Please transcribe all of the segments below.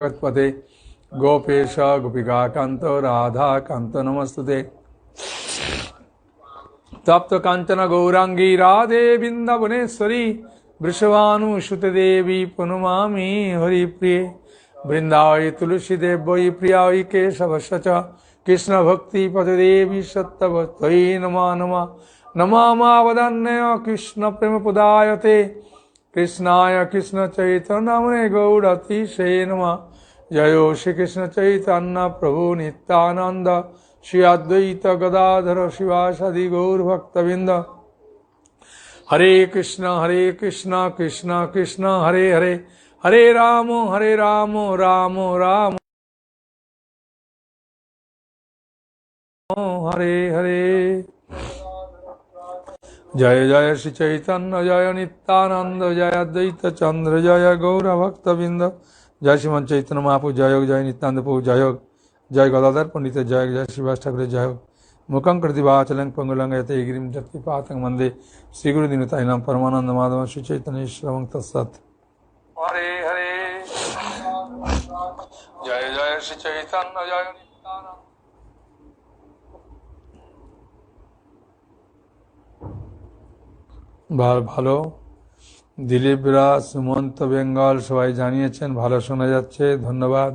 जगत्पते गोपेश गोपिकान्त राधाकान्त नमस्तुते। तप्त कांचन गौरांगी राधे बिंदवनेश्वरी वृषभानुसुते देवी पुनमामि हरिप्रिये। वृंदावै तुलसी देवै प्रियायै केशवस्य च कृष्ण भक्ति पदे देवी सत्यवत्यै नमः नमः। नमावदान्य कृष्ण प्रेम पदायते कृष्णाय कृष्ण चैतन्य गौरतिशे नमः। जयो श्री कृष्ण चैतन्य प्रभु नित्यानंद श्री अद्वैत गदाधर शिवासादि गौर भक्तबिंद। हरे कृष्ण कृष्ण कृष्ण हरे हरे हरे राम राम राम हरे हरे। जय जय श्री चैतन्य जय नित्यानंद जय अद्वैत चंद्र जय गौर भक्तबिंद। जय श्रीमान चैतन्य महाप्रभु जय जय नित्यानंद प्रभु जय जय गदाधर पंडित जय जय श्रीवास ठाकुर जय। मुखं कृति वाचलं पंगुलं यते गिरिं जत्तिपातं वन्दे श्री गुरु दिनतायिनं परमानंद माधव श्री चैतन्य ईश्वरं तत्सत्। हरे हरे जय जय श्री चैतन्य जय नित्यानंद। ভালো দিলীপ রাজ সুমন্ত বেঙ্গল সবাই জানিয়েছেন ভালো শোনা যাচ্ছে, ধন্যবাদ।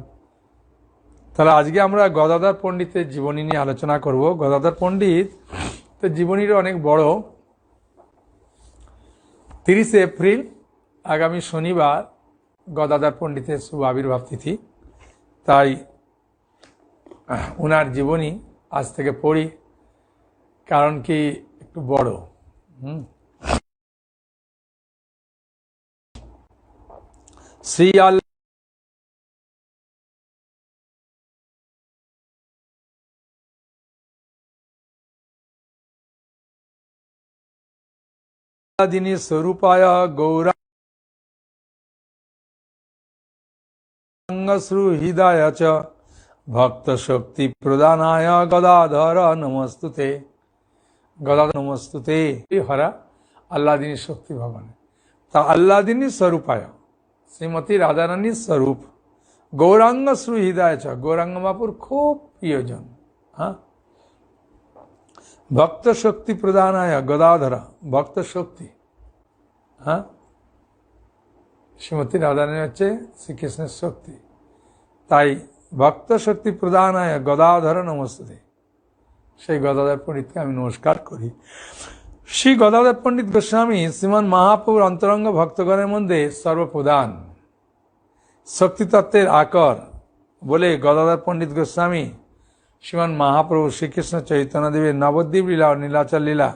তাহলে আজকে আমরা গদাধর পণ্ডিতের জীবনী নিয়ে আলোচনা করব। গদাধর পণ্ডিত তো জীবনীর অনেক বড়। 30 এপ্রিল আগামী শনিবার গদাধর পণ্ডিতের শুভ আবির্ভাব তিথি, তাই ওনার জীবনী আজ থেকে পড়ি, কারণ কি একটু বড়। শ্রী আল্লাদিনী স্বরূপায় গৌরাঙ্গশ্রুহৃদয় চ ভক্ত শক্তি প্রদানায় গদাধর নমস্তুতে। গদাধর নমস্তুতে হরা আল্লাদিনী শক্তি ভগবান। তা আল্লাদিনী স্বরূপায় শ্রীমতী রাধারানীর স্বরূপ গৌরাঙ্গ শ্রুহৃদয় চ, গৌরাঙ্গ বাপুর খুব প্রিয়জন। হ্যাঁ, ভক্ত শক্তি প্রদানায় গদাধরা, ভক্ত শক্তি। হ্যাঁ, শ্রীমতী রাধারানী হচ্ছে শ্রীকৃষ্ণের শক্তি, তাই ভক্ত শক্তি প্রদানায় গদাধর নমস্তে। সেই গদাধর পণ্ডিতকে আমি নমস্কার করি। শ্রী গদাধর পণ্ডিত গোস্বামী শ্রীমান মহাপ্রভুর অন্তরঙ্গ ভক্তগণের মধ্যে সর্বপ্রধান, শক্তিতত্ত্বের আকর বলে গদাধর পণ্ডিত গোস্বামী শ্রীমান মহাপ্রভু শ্রীকৃষ্ণ চৈতন্যদেবের নবদ্বীপ লীলা ও নীলাচল লীলা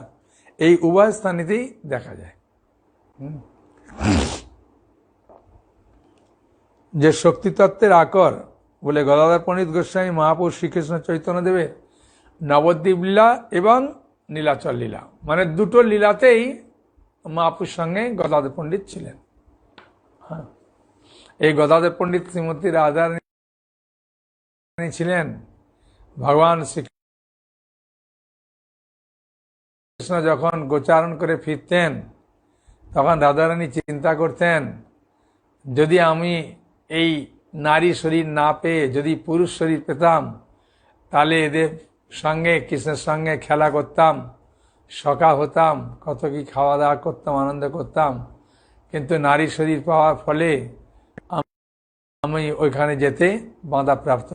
এই উভয় স্থানেতেই দেখা যায়। যে শক্তিতত্ত্বের আকর বলে গদাধর পণ্ডিত গোস্বামী মহাপ্রভু শ্রীকৃষ্ণ চৈতন্যদেবের নবদ্বীপ লীলা এবং নীলাচল লীলা, মানে দুটো লীলাতেই মহাপ্রভুর সঙ্গে গদাধর পণ্ডিত ছিলেন। হ্যাঁ, এই গদাধর পণ্ডিত শ্রীমতী রাধারানী ছিলেন ভগবান শ্রীকৃষ্ণ যখন গোচারণ করে ফিরতেন, তখন রাধারানী চিন্তা করতেন, যদি আমি এই নারী শরীর না পেয়ে যদি পুরুষ শরীর পেতাম, তাহলে এদের সঙ্গে কৃষ্ণের সঙ্গে খেলা করতাম, সখা হতাম, কত কি খাওয়া দাওয়া করতাম, আনন্দ করতাম। কিন্তু নারী শরীর পাওয়ার ফলে আমি ওইখানে যেতে বাধা প্রাপ্ত।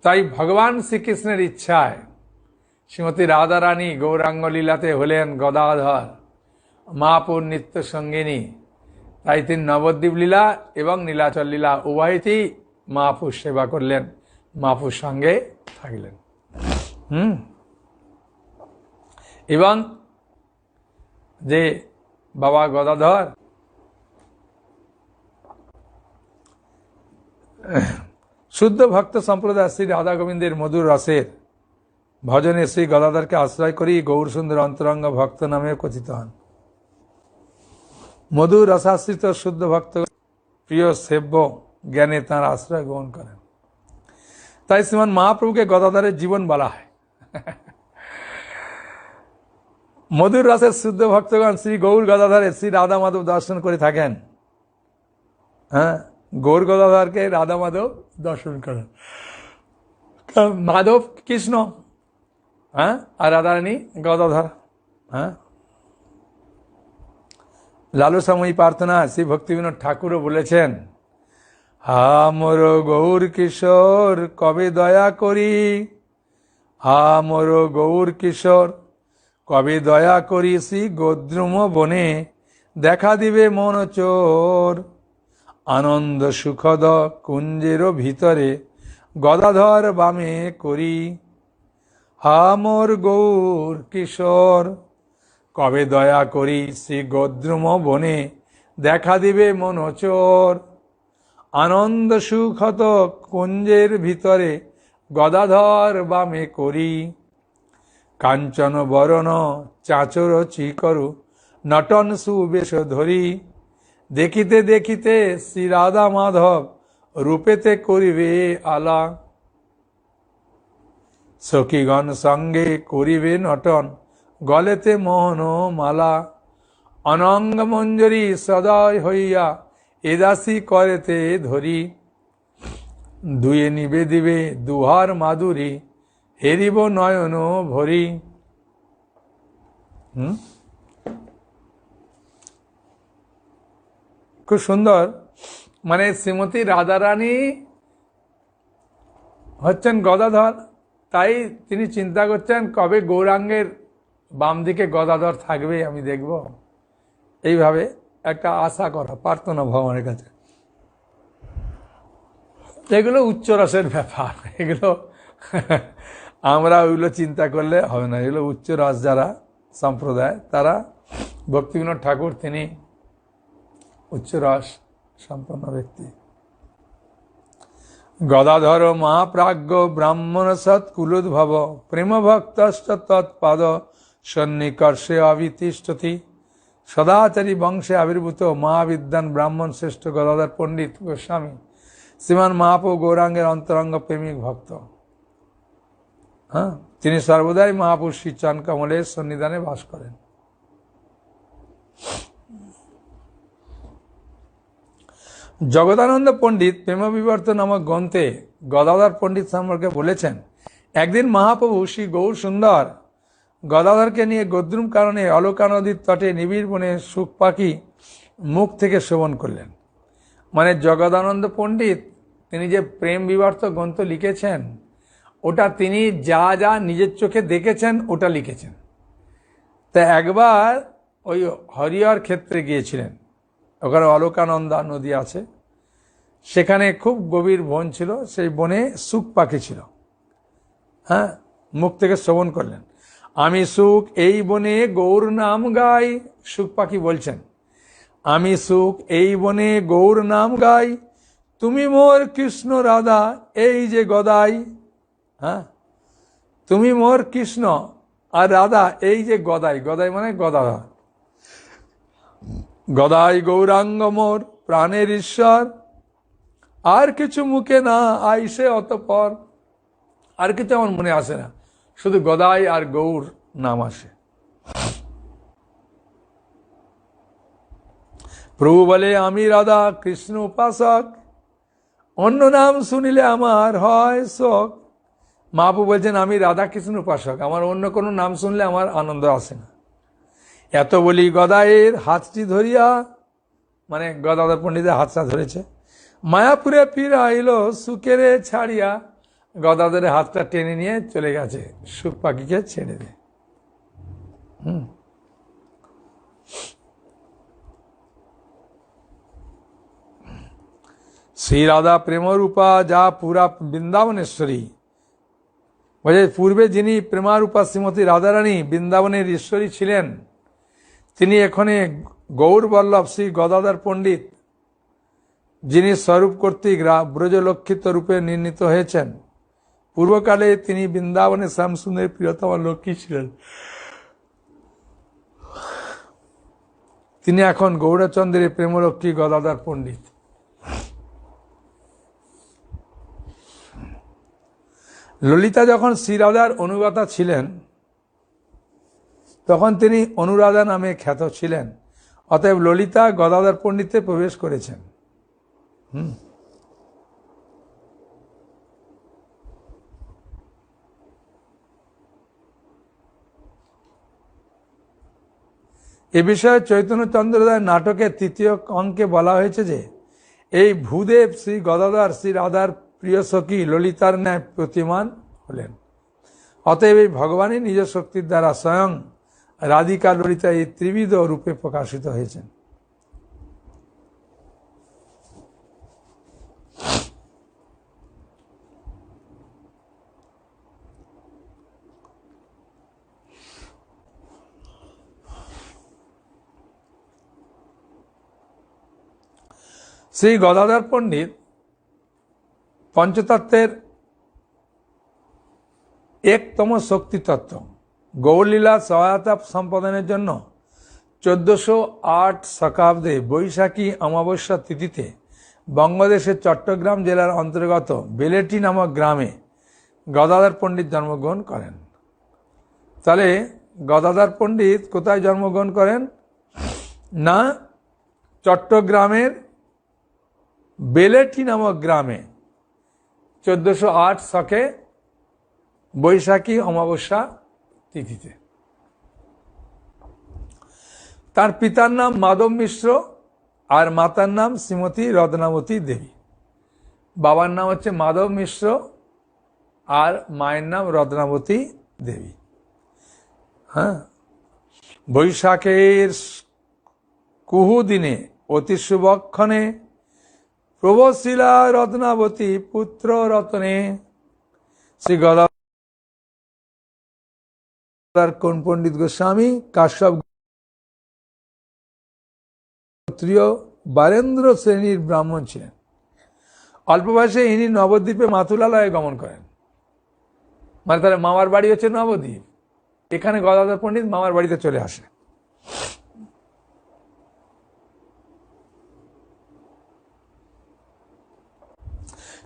তাই ভগবান শ্রীকৃষ্ণের ইচ্ছায় শ্রীমতী রাধারানী গৌরাঙ্গ লীলাতে হলেন গদাধর মহাপুর নিত্য সঙ্গিনী। তাই তিনি নবদ্বীপ লীলা এবং নীলাচল লীলা উভয়তেই মহাপুর সেবা করলেন, মহাপুর সঙ্গে থাকলেন। এবং যে বাবা গদাধর শুদ্ধ ভক্ত সম্প্রদায় শ্রী রাধা গোবিন্দের মধুর রসের ভজনে শ্রী গদাধরকে আশ্রয় করি গৌর সুন্দর অন্তরঙ্গ ভক্ত নামে কথিত হন। মধুর রসাশ্রিত শুদ্ধ ভক্ত প্রিয় সেব্য জ্ঞানে তাঁর আশ্রয় গ্রহণ করেন। তাই শ্রীমান মহাপ্রভুকে গদাধরের জীবন বলা হয়। মধুর রসের শুদ্ধ ভক্তগণ শ্রী গৌর গদাধরের শ্রী রাধা মাধব দর্শন করে থাকেন। হ্যাঁ, গৌর গদাধরকে রাধা মাধব দর্শন করেন। মাধব কৃষ্ণ, হ্যাঁ, আর রাধারানী গদাধর। হ্যাঁ, লালসাময়ী প্রার্থনা শ্রী ভক্তিবিনোদ ঠাকুরও বলেছেন, হা মোর গৌর কিশোর কবে দয়া করি, হা মোর গৌর কিশোর কবে দয়া করি, শ্রী গোদ্রুম বনে দেখা দিবে মন চোর, আনন্দ সুখদ কুঞ্জের ভিতরে গদাধর বামে করি, হা মোর গৌর কিশোর কবে দয়া করি, শ্রী গোদ্রুম বনে দেখা দিবে মন চোর, আনন্দ সুখত কুঞ্জের ভিতরে গদাধর বামে করি, কাঞ্চন বরণ চাচর চিকরু নটন সুবেশ ধরি, দেখিতে দেখিতে শ্রী রাধা মাধব রূপেতে করিবে আলা, সখীগণ সঙ্গে করিবে নটন গলেতে মোহন মালা, অনঙ্গ মঞ্জরি সদয় হইয়া এদাসী করেতে ধরি, দুয়ে নিবে দিবে দুহার মাধুরী হেরিব নয়ন ভরি। খুব সুন্দর। মানে শ্রীমতী রাধারানী হচ্ছেন গদাধর, তাই তিনি চিন্তা করছেন কবে গৌরাঙ্গের বাম দিকে গদাধর থাকবে আমি দেখব, এইভাবে একটা আশা করা, প্রার্থনা ভগবানের কাছে। এগুলো উচ্চ রসের ব্যাপার, এগুলো আমরা ওইগুলো চিন্তা করলে হবে না। এগুলো উচ্চ রস যারা সম্প্রদায়, তারা ভক্তিবিনোদ ঠাকুর তিনি উচ্চ রস সম্পন্ন ব্যক্তি। গদাধর মহাপ্রাজ্ঞ ব্রাহ্মণ সৎকুলোদ্ভব প্রেম ভক্তশ্চ তৎপাদ সন্নিকর্ষে অবিতিষ্ঠতি, সদাচারী বংশে আবির্ভূত মহাবিদ্যান ব্রাহ্মণ শ্রেষ্ঠ গদাধর পণ্ডিত গোস্বামী শ্রীমান মহাপ্রভু গৌরাঙ্গের অন্তরঙ্গ প্রেমিক ভক্ত। হ্যাঁ, তিনি সর্বদাই মহাপুরুষ শ্রী চরণ কমলের সন্নিধানে বাস করেন। জগদানন্দ পণ্ডিত প্রেমবিবর্ত নামক গ্রন্থে গদাধর পণ্ডিত সম্পর্কে বলেছেন, একদিন মহাপ্রভু শ্রী গৌর সুন্দর গদাধরকে নিয়ে গদ্রুম কারণে অলকা নদীর তটে নিবিড় বনে সুখ পাখি মুখ থেকে শ্রবণ করলেন। মানে জগদানন্দ পণ্ডিত তিনি যে প্রেম বিবর্ত গ্রন্থ লিখেছেন, ওটা তিনি যা যা নিজের চোখে দেখেছেন ওটা লিখেছেন। তা একবার ওই হরিহর ক্ষেত্রে গিয়েছিলেন, ওখানে অলকানন্দা নদী আছে, সেখানে খুব গভীর বন ছিল, সেই বনে সুখ পাখি ছিল। হ্যাঁ, মুখ থেকে শ্রবণ করলেন, আমি সুখ এই বনে গৌর নাম গাই, সুখ পাখি বলছেন, আমি সুখ এই বনে গৌর নাম গাই, তুমি মোর কৃষ্ণ রাধা এই যে গদাই। হ্যাঁ, তুমি মোর কৃষ্ণ আর রাধা এই যে গদাই, গদাই মানে গদাধর, গদাই গৌরাঙ্গ মোর প্রাণের ঈশ্বর, আর কিছু মুখে না আইসে অতঃপর, আর কিছু আমার মনে আসে না, শুধু গদাই আর গৌর নাম আসে। প্রভু বলে আমি রাধা কৃষ্ণ উপাসক, অন্য নাম শুনিলে আমার হয় শোক। মহাপ্রভু বলছেন আমি রাধা কৃষ্ণ উপাসক, আমার অন্য কোনো নাম শুনলে আমার আনন্দ আসে না। এত বলি গদায়ের হাতটি ধরিয়া, মানে গদাধর পণ্ডিতের হাতটা ধরেছে, মায়াপুরে ফিরে আইল সুখেরে ছাড়িয়া, গদাধরের হাতটা টেনে নিয়ে চলে গেছে, সুখ পাখিকে ছেড়ে দে। শ্রী রাধা প্রেমরূপা যা পুরা বৃন্দাবনেশ্বরী, বলে পূর্বে যিনি প্রেমারূপা শ্রীমতী রাধারানী বৃন্দাবনের ঈশ্বরী ছিলেন, তিনি এখানে গৌরবল্লভ শ্রী গদাধর পণ্ডিত, যিনি স্বরূপ কর্তৃক ব্রজলক্ষিত রূপে নির্ণীত হয়েছেন। পূর্বকালে তিনি বৃন্দাবনের শ্যামসুন্দরের প্রিয়তমা লক্ষ্মী ছিলেন। তিনি এখন গৌরচন্দ্রের প্রেমরক্ষী গদাধর পণ্ডিত। ললিতা যখন শ্রীরাধার অনুগতা ছিলেন তখন তিনি অনুরাধা নামে খ্যাত ছিলেন, অতএব ললিতা গদাধর পণ্ডিতে প্রবেশ করেছেন। এ বিষয়ে চৈতন্য চন্দ্রোদয় নাটকের তৃতীয় অঙ্কে বলা হয়েছে যে এই ভূদেব শ্রী গদাধর শ্রী রাধার প্রিয় সখী ললিতার ন্যায় প্রতিমান হলেন। অতএব এই ভগবানই নিজ শক্তির দ্বারা স্বয়ং রাধিকা ললিতা এই ত্রিবিধ রূপে প্রকাশিত হয়েছেন। শ্রী গদাধর পণ্ডিত পঞ্চতত্ত্বের একতম শক্তি তত্ত্ব গৌরলীলা সহায়তা সম্পাদনের জন্য 1408 শকাব্দে বৈশাখী অমাবস্যা তিথিতে বঙ্গদেশের চট্টগ্রাম জেলার অন্তর্গত বেলেটি নামক গ্রামে গদাধর পণ্ডিত জন্মগ্রহণ করেন। তাহলে গদাধর পণ্ডিত কোথায় জন্মগ্রহণ করেন? না, চট্টগ্রামের বেলেটি নামক গ্রামে 1408 শকে বৈশাখী অমাবস্যা তিথিতে। তার পিতার নাম মাধব মিশ্র আর মাতার নাম শ্রীমতী রত্নাবতী দেবী। বাবার নাম হচ্ছে মাধব মিশ্র আর মায়ের নাম রত্নাবতী দেবী। হ্যাঁ, বৈশাখের কুহু দিনে অতি শুভক্ষণে প্রভশিলা রত্নাবতী পুত্র রতনে শ্রী গদাধর কোন পণ্ডিত গোস্বামী কাশ্যপ গোত্রীয় বারেন্দ্র শ্রেণীর ব্রাহ্মণ ছিলেন। অল্প বয়সে ইনি নবদ্বীপে মাতুলালয়ে গমন করেন। মানে তার মামার বাড়ি হচ্ছে নবদ্বীপ, এখানে গদাধর পণ্ডিত মামার বাড়িতে চলে আসে।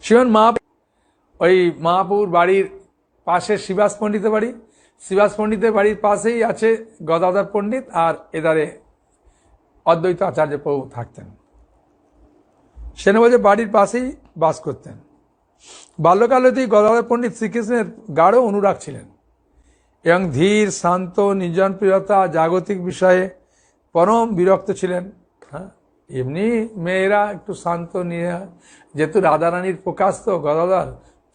শিবন ওই মহাপুর বাড়ির পাশে শিবাস পণ্ডিতের বাড়ি, শিবাস পণ্ডিতের বাড়ির পাশেই আছে গদাধর পণ্ডিত, আর এধারে অদ্বৈত আচার্য প্রভু থাকতেন। সেনাবাজে বাড়ির পাশেই বাস করতেন। বাল্যকাল হতেই গদাধর পণ্ডিত শ্রীকৃষ্ণের গাঢ় অনুরাগ ছিলেন এবং ধীর শান্ত নির্জন প্রিয়তা জাগতিক বিষয়ে পরম বিরক্ত ছিলেন। হ্যাঁ, এমনি মেয়েরা একটু শান্ত নিয়ে, যেহেতু রাধারানীর প্রকাশ তো গদাধর,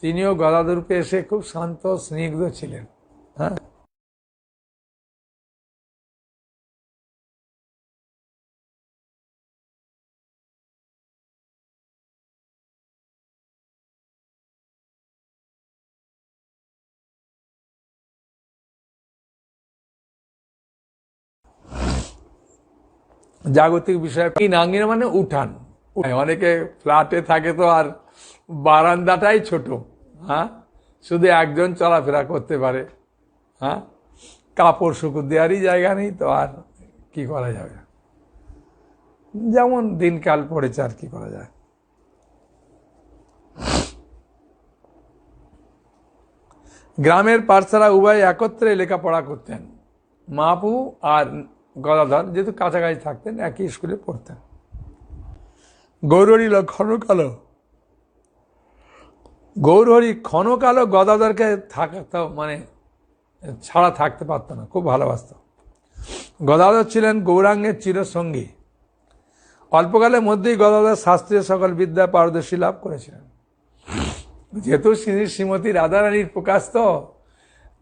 তিনিও গদাধর রূপে এসে খুব শান্ত স্নিগ্ধ ছিলেন। হ্যাঁ, জাগতিক বিষয় নাঙ্গিনা মানে উঠান। অনেকে ফ্ল্যাটে থাকে তো আর বারান্দাটাই ছোট, হ্যাঁ, শুধু একজন চলাফেরা করতে পারে। হ্যাঁ, কাপড় শুকুর দেওয়ারই জায়গা নেই, তো আর কি করা যাবে, যেমন দিনকাল পড়েছে আর কি করা যায়। গ্রামের পাঠশালা উভয় একত্রে লেখাপড়া করতেন। মাপু আর গদাধর যেহেতু কাছাকাছি থাকতেন, একই স্কুলে পড়তেন। গৌরহরি ক্ষণকালও গদাধরকে থাকতো মানে ছাড়া থাকতে পারত না, খুব ভালোবাসত। গদাধর ছিলেন গৌরাঙ্গের চিরসঙ্গী। অল্পকালের মধ্যেই গদাধর শাস্ত্রীয় সকল বিদ্যা পারদর্শী লাভ করেছিলেন। যেহেতু শ্রীমতী রাধারানীর প্রকাশ তো,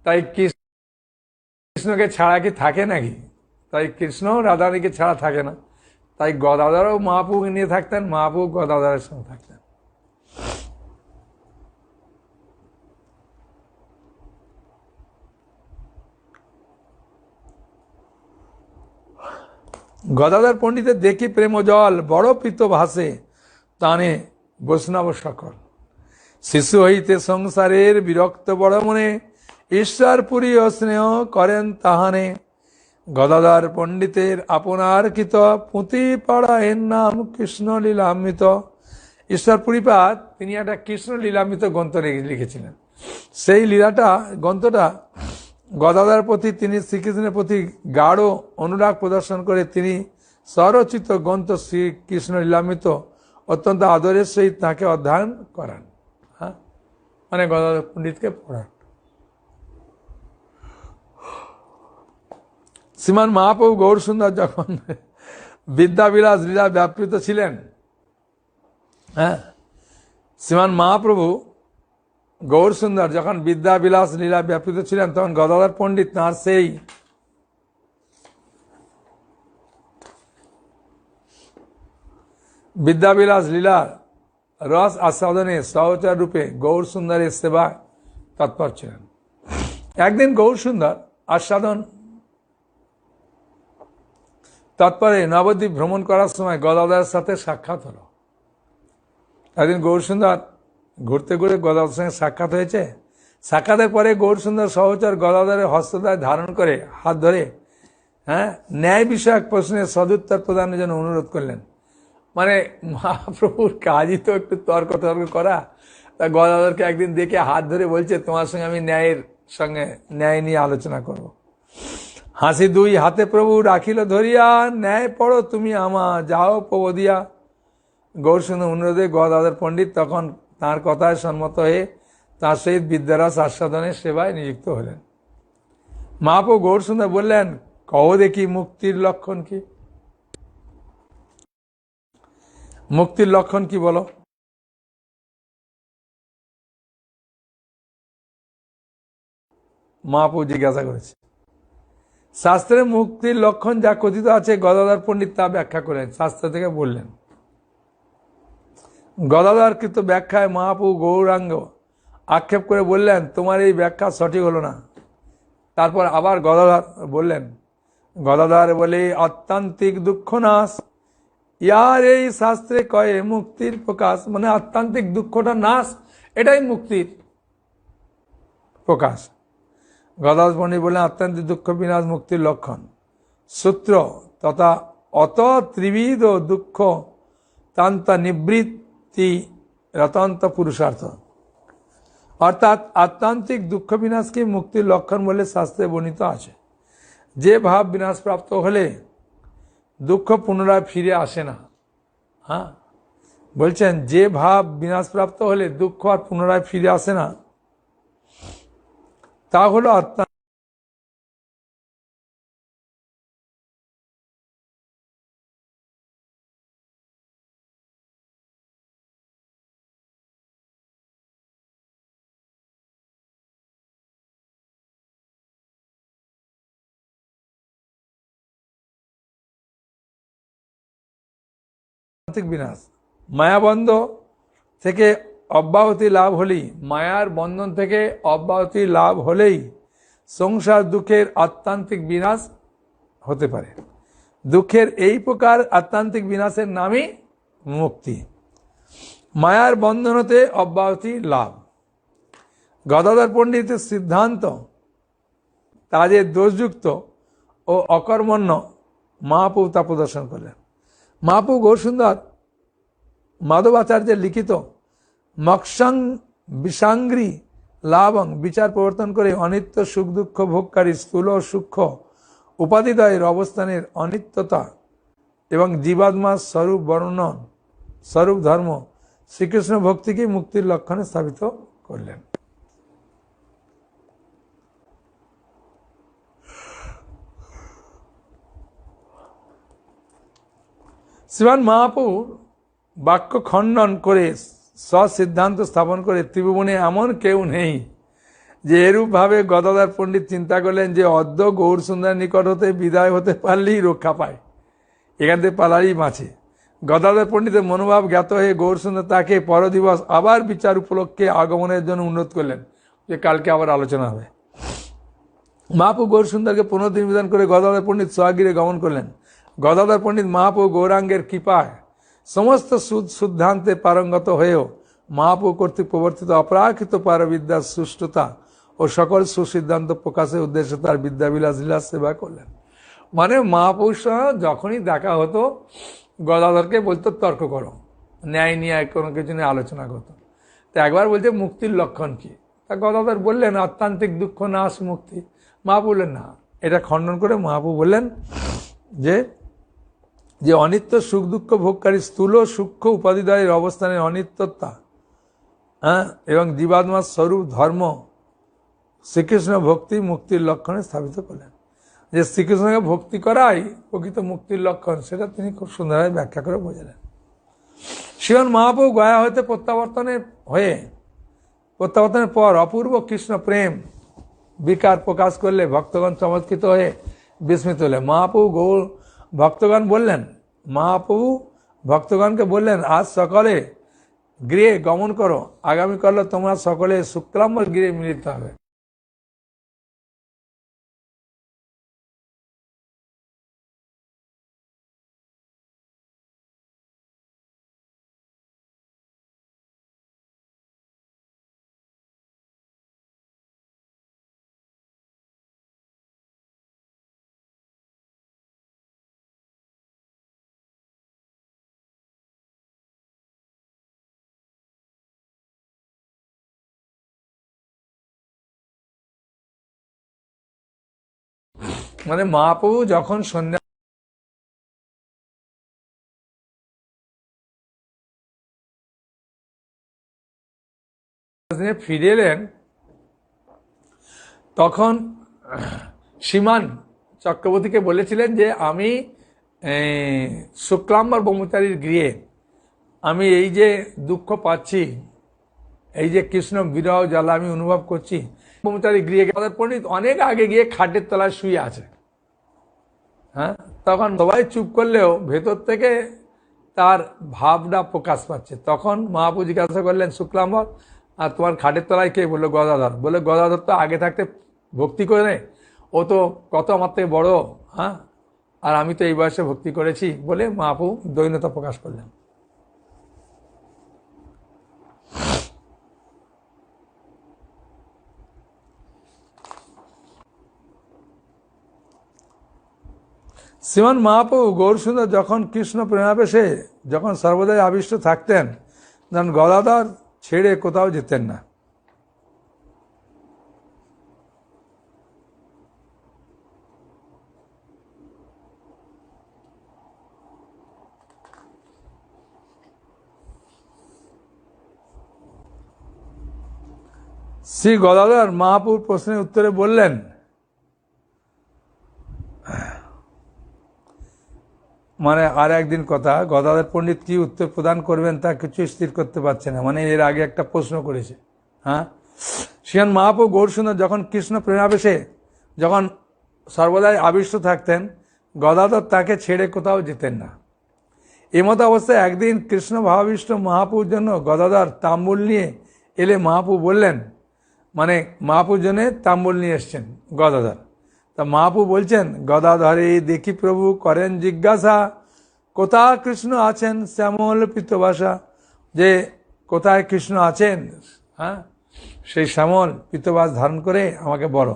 তাই কৃষ্ণকে ছাড়া কি থাকে নাকি? তাই কৃষ্ণ রাধারানীকে ছাড়া থাকে না, তাই গদাধরও মহাপ্রভুকে নিয়ে থাকতেন, মহাপ্রভু গদাধরের সঙ্গে থাকতেন। গদাধর পণ্ডিতের দেখি প্রেম জল বড় প্রীত ভাসে তানে বৈষ্ণব সকল। শিশু হইতে সংসারের বিরক্ত বড় মনে ঈশ্বর পুরী ও স্নেহ করেন তাহানে। গদাধর পণ্ডিতের আপনার কৃত পুঁথি পড়া এর নাম কৃষ্ণ লীলামৃত। ঈশ্বর পুরীপাদ তিনি একটা কৃষ্ণ লীলামৃত গ্রন্থ লিখেছিলেন। সেই লীলাটা গ্রন্থটা গদাধর প্রতি, তিনি শ্রীকৃষ্ণের প্রতি গাঢ় অনুরাগ প্রদর্শন করে তিনি স্বরচিত গ্রন্থ শ্রীকৃষ্ণ লীলামৃত অত্যন্ত আদরের সহিত তাকে অধ্যয়ন করান। হ্যাঁ, মানে গদাধর পণ্ডিতকে পড়ান। শ্রীমান মহাপ্রভু গৌর সুন্দর যখন বিদ্যাবিলাস লীলা ব্যাপৃত ছিলেন, হ্যাঁ, শ্রীমান মহাপ্রভু গৌর সুন্দর যখন বিদ্যাবিলাস লীলা ব্যাপৃত ছিলেন, তখন গদাধর পণ্ডিত তাঁর সেই বিদ্যাবিলাস লীলার রস আস্বাদনে সহচর রূপে গৌর সুন্দরের সেবা তৎপর ছিলেন। একদিন গৌর সুন্দর আস্বাদন তৎপরে নবদ্বীপ ভ্রমণ করার সময় গদাধরের সাথে সাক্ষাৎ হলো। একদিন গৌর সুন্দর ঘুরতে ঘুরে গদাধরের সঙ্গে সাক্ষাৎ হয়েছে। সাক্ষাতের পরে গৌর সুন্দর সহচর গদাধরের হস্তদ্বয় ধারণ করে হাত ধরে, হ্যাঁ, ন্যায় বিষয়ক প্রশ্নের সদুত্তর প্রদানের জন্য অনুরোধ করলেন। মানে মহাপ্রভুর কাজই তো একটু তর্ক করা। তা গদাধরকে একদিন দেখে হাত ধরে বলছে, তোমার সঙ্গে আমি ন্যায় নিয়ে আলোচনা করব। হাসি দুই হাতে প্রভু রাখিল ধরিয়া, ন্যায় পড়ো তুমি আমা যাও প্রবোধিয়া। গৌর সুন্দর অনুরোধে গদাধর পণ্ডিত তখন তাঁর কথায় সম্মত হয়ে তাঁর সহিত বিদ্যারস আস্বাদনের সেবায় নিযুক্ত হলেন। মহাপ্রভু গৌর সুন্দর বললেন, কহ দেখি মুক্তির লক্ষণ কি? মুক্তির লক্ষণ কি বলো? মহাপ্রভু জিজ্ঞাসা করেছে। শাস্ত্রে মুক্তির লক্ষণ যা কথিত আছে গদাধর পণ্ডিত তা ব্যাখ্যা করেন, শাস্ত্র থেকে বললেন। গদাধর কৃত ব্যাখ্যায় মহাপ্রভু গৌরাঙ্গ আক্ষেপ করে বললেন, তোমার এই ব্যাখ্যা সঠিক হলো না। তারপর আবার গদাধর বললেন, গদাধর বলে আত্মান্তিক দুঃখ নাশ, ইয়ার এই শাস্ত্রে কয়ে মুক্তির প্রকাশ। মানে আত্মান্তিক দুঃখটা নাশ, এটাই মুক্তির প্রকাশ। গদাধর পণ্ডিত বললেন, আত্মান্তিক দুঃখ বিনাশ মুক্তির লক্ষণ। সূত্র তথা অত ত্রিবিধ দুঃখ তান্ত নিবৃত্তি রতন্ত পুরুষার্থ। অর্থাৎ আত্মান্তিক দুঃখ বিনাশকে মুক্তির লক্ষণ বলে শাস্ত্রে বর্ণিত আছে। যে ভাব বিনাশপ্রাপ্ত হলে দুঃখ পুনরায় ফিরে আসে না। হ্যাঁ, বলছেন যে ভাব বিনাশপ্রাপ্ত হলে দুঃখ আর পুনরায় ফিরে আসে না, তা হলো আত্মান্তিক বিনাশ। মায়াবন্ধ থেকে অব্যাহতি লাভ হলেই, মায়ার বন্ধন থেকে অব্যাহতি লাভ হলেই সংসার দুঃখের আত্মান্তিক বিনাশ হতে পারে। দুঃখের এই প্রকার আত্মান্তিক বিনাশের নামই মুক্তি। মায়ার বন্ধন হতে অব্যাহতি লাভ। গদাধর পণ্ডিতের সিদ্ধান্ত তা যে দোষযুক্ত ও অকর্মণ্য, মহাপ্রভু তা প্রদর্শন করলেন। মহাপ্রভু গৌরসুন্দর মাধবাচার্যের লিখিত মক্ষং বিসাঙ্গ্রী লাভং বিচার প্রবর্তন করে অনিত্য সুখ দুঃখ ভোগকারী স্থূল ও সূক্ষ্ম উপাধিদ্বয়ের অবস্থানের অনিত্যতা এবং জীবাত্মার স্বরূপ বর্ণন, স্বরূপ ধর্ম শ্রীকৃষ্ণ ভক্তিকে মুক্তির লক্ষণে স্থাপিত করলেন। শ্রীমান মহাপ্রভু বাক্য খণ্ডন করে স্বসিদ্ধান্ত স্থাপন করে ত্রিভুবনে এমন কেউ নেই যে এরূপভাবে গদাধর পণ্ডিত চিন্তা করলেন যে অদ্য গৌর সুন্দরের নিকট হতে বিদায় হতে পারলেই রক্ষা পায়, এখান থেকে পালারই বাঁচে। গদাধর পণ্ডিতের মনোভাব জ্ঞাত হয়ে গৌর সুন্দর তাকে পরদিবস আবার বিচার উপলক্ষে আগমনের জন্য অনুরোধ করলেন যে কালকে আবার আলোচনা হবে। মহাপ্রভু গৌর সুন্দরকে পুনর্নিবেদন করে গদাধর পণ্ডিত স্বগৃহে গমন করলেন। গদাধর পণ্ডিত মহাপ্রভু গৌরাঙ্গের কৃপায় সমস্ত শুদ্ধান্তে পারঙ্গত হয়েও মহাপ্রভু কর্তৃক প্রবর্তিত অপ্রাকৃত পারবিদ্যার সুষ্ঠুতা ও সকল সুসিদ্ধান্ত প্রকাশের উদ্দেশ্যে তার বিদ্যাবিলাস লীলা সেবা করলেন। মানে মহাপুরুষ যখনই দেখা হতো গদাধরকে বলতো তর্ক করো, ন্যায় নিয়ে কোনো কিছু নিয়ে আলোচনা করতো। তা একবার বলছে মুক্তির লক্ষণ কি? তা গদাধর বললেন আত্মান্তিক দুঃখ নাশ মুক্তি। মহাপ্রভু বললেন না, এটা খণ্ডন করে মহাপ্রভু বললেন যে যে অনিত্য সুখ দুঃখ ভোগকারী স্থূল সূক্ষ্ম উপাধিদ্বয়ের অবস্থানের অনিত্যতা, এবং জীবাত্মার স্বরূপ ধর্ম শ্রীকৃষ্ণ ভক্তি মুক্তির লক্ষণে স্থাপিত করলেন। যে শ্রীকৃষ্ণকে ভক্তি করাই প্রকৃত মুক্তির লক্ষণ, সেটা তিনি খুব সুন্দরভাবে ব্যাখ্যা করে বোঝালেন। শ্রীমন মহাপ্রভু গয়া হইতে প্রত্যাবর্তনের পর অপূর্ব কৃষ্ণ প্রেম বিকার প্রকাশ করলে ভক্তগণ চমৎকৃত হয়ে বিস্মিত হলে মহাপ্রভু ভক্তগণকে বললেন আজ সকলে গৃহে গমন করো, আগামীকাল তোমরা সকলে শুক্লাম্বর গৃহে মিলিত হবে। মানে মহাপ্রভু যখন সন্ধ্যা ফিরে এলেন, তখন শ্রীমান চক্রবর্তীকে বলেছিলেন যে আমি শুক্লাম্বর ব্রহ্মচারীর গৃহে আমি এই যে দুঃখ পাচ্ছি, এই যে কৃষ্ণ বিরহ জ্বালা আমি অনুভব করছি, ব্রহ্মচারী গৃহে পণ্ডিত অনেক আগে গিয়ে খাটের তলায় শুয়ে আছে। তখন সবাই চুপ করলেও ভেতর থেকে তার ভাবটা প্রকাশ পাচ্ছে। তখন মহাপ্রভু জিজ্ঞাসা করলেন শুক্লাম্বর, আর তোমার খাটের তলায় কে? বললো গদাধর। বলে গদাধর তো আগে থাকতে ভক্তি করে, ও তো কত আমার থেকে বড়, আর আমি তো এই বয়সে ভক্তি করেছি বলে মহাপ্রভু দৈন্যতা প্রকাশ করলেন। শ্রীমান মহাপ্রভু গৌরসুন্দর যখন কৃষ্ণ প্রেমাবেশে যখন সর্বদাই আবিষ্ট থাকতেন, তখন গদাধর ছেড়ে কোথাও যেতেন না। শ্রী গদাধর মহাপ্রভুর প্রশ্নের উত্তরে বললেন, মানে আর একদিন কথা, গদাধর পণ্ডিত কি উত্তর প্রদান করবেন তা কিছু স্থির করতে পারছে না। মানে এর আগে একটা প্রশ্ন করেছে। শ্রীমান মহাপ্রভু গৌরসুন্দর যখন কৃষ্ণ প্রেমাবেশে যখন সর্বদাই আবিষ্ট থাকতেন, গদাধর তাকে ছেড়ে কোথাও যেতেন না। এমতো অবস্থায় একদিন কৃষ্ণ ভাবাবিষ্ট মহাপ্রভুর জন্য গদাধর তাম্বুল নিয়ে এলে মহাপ্রভু বললেন, মানে মহাপ্রভুর জন্য তাম্বুল নিয়ে এসছেন গদাধর। তা মহাপ্রভু বলছেন, গদাধরে দেখি প্রভু করেন জিজ্ঞাসা, কোথা কৃষ্ণ আছেন শ্যামল পিতবাসা। যে কোথায় কৃষ্ণ আছেন, সেই শ্যামল পিতবাস ধারণ করে আমাকে বড়।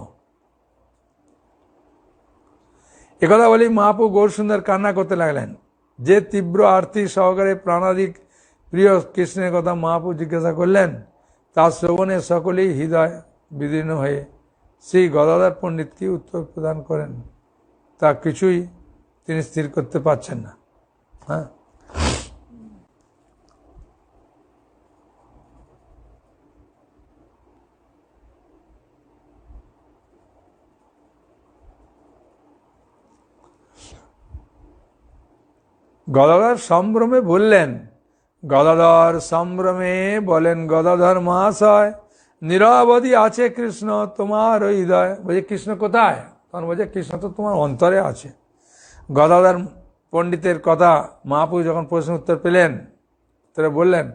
একথা বলি মহাপ্রভু গৌরসুন্দর কান্না করতে লাগলেন। যে তীব্র আরতি সহকারে প্রাণাধিক প্রিয় কৃষ্ণের কথা মহাপ্রভু জিজ্ঞাসা করলেন, তার শ্রবণে সকলেই হৃদয় বিদীর্ণ হয়ে শ্রী গদাধর পণ্ডিত কি উত্তর প্রদান করেন তা কিছুই তিনি স্থির করতে পারছেন না। গদাধর সম্ভ্রমে বললেন, গদাধর সম্ভ্রমে বলেন, গদাধর মহাশয় নিরবধি আছে কৃষ্ণ তোমার হৃদয়। বলছে কৃষ্ণ কোথায়? তখন বলছে কৃষ্ণ তো তোমার অন্তরে আছে। গদাধর পণ্ডিতের কথা মহাপ্রভু যখন প্রশ্ন উত্তর পেলেন, তারা বললেন,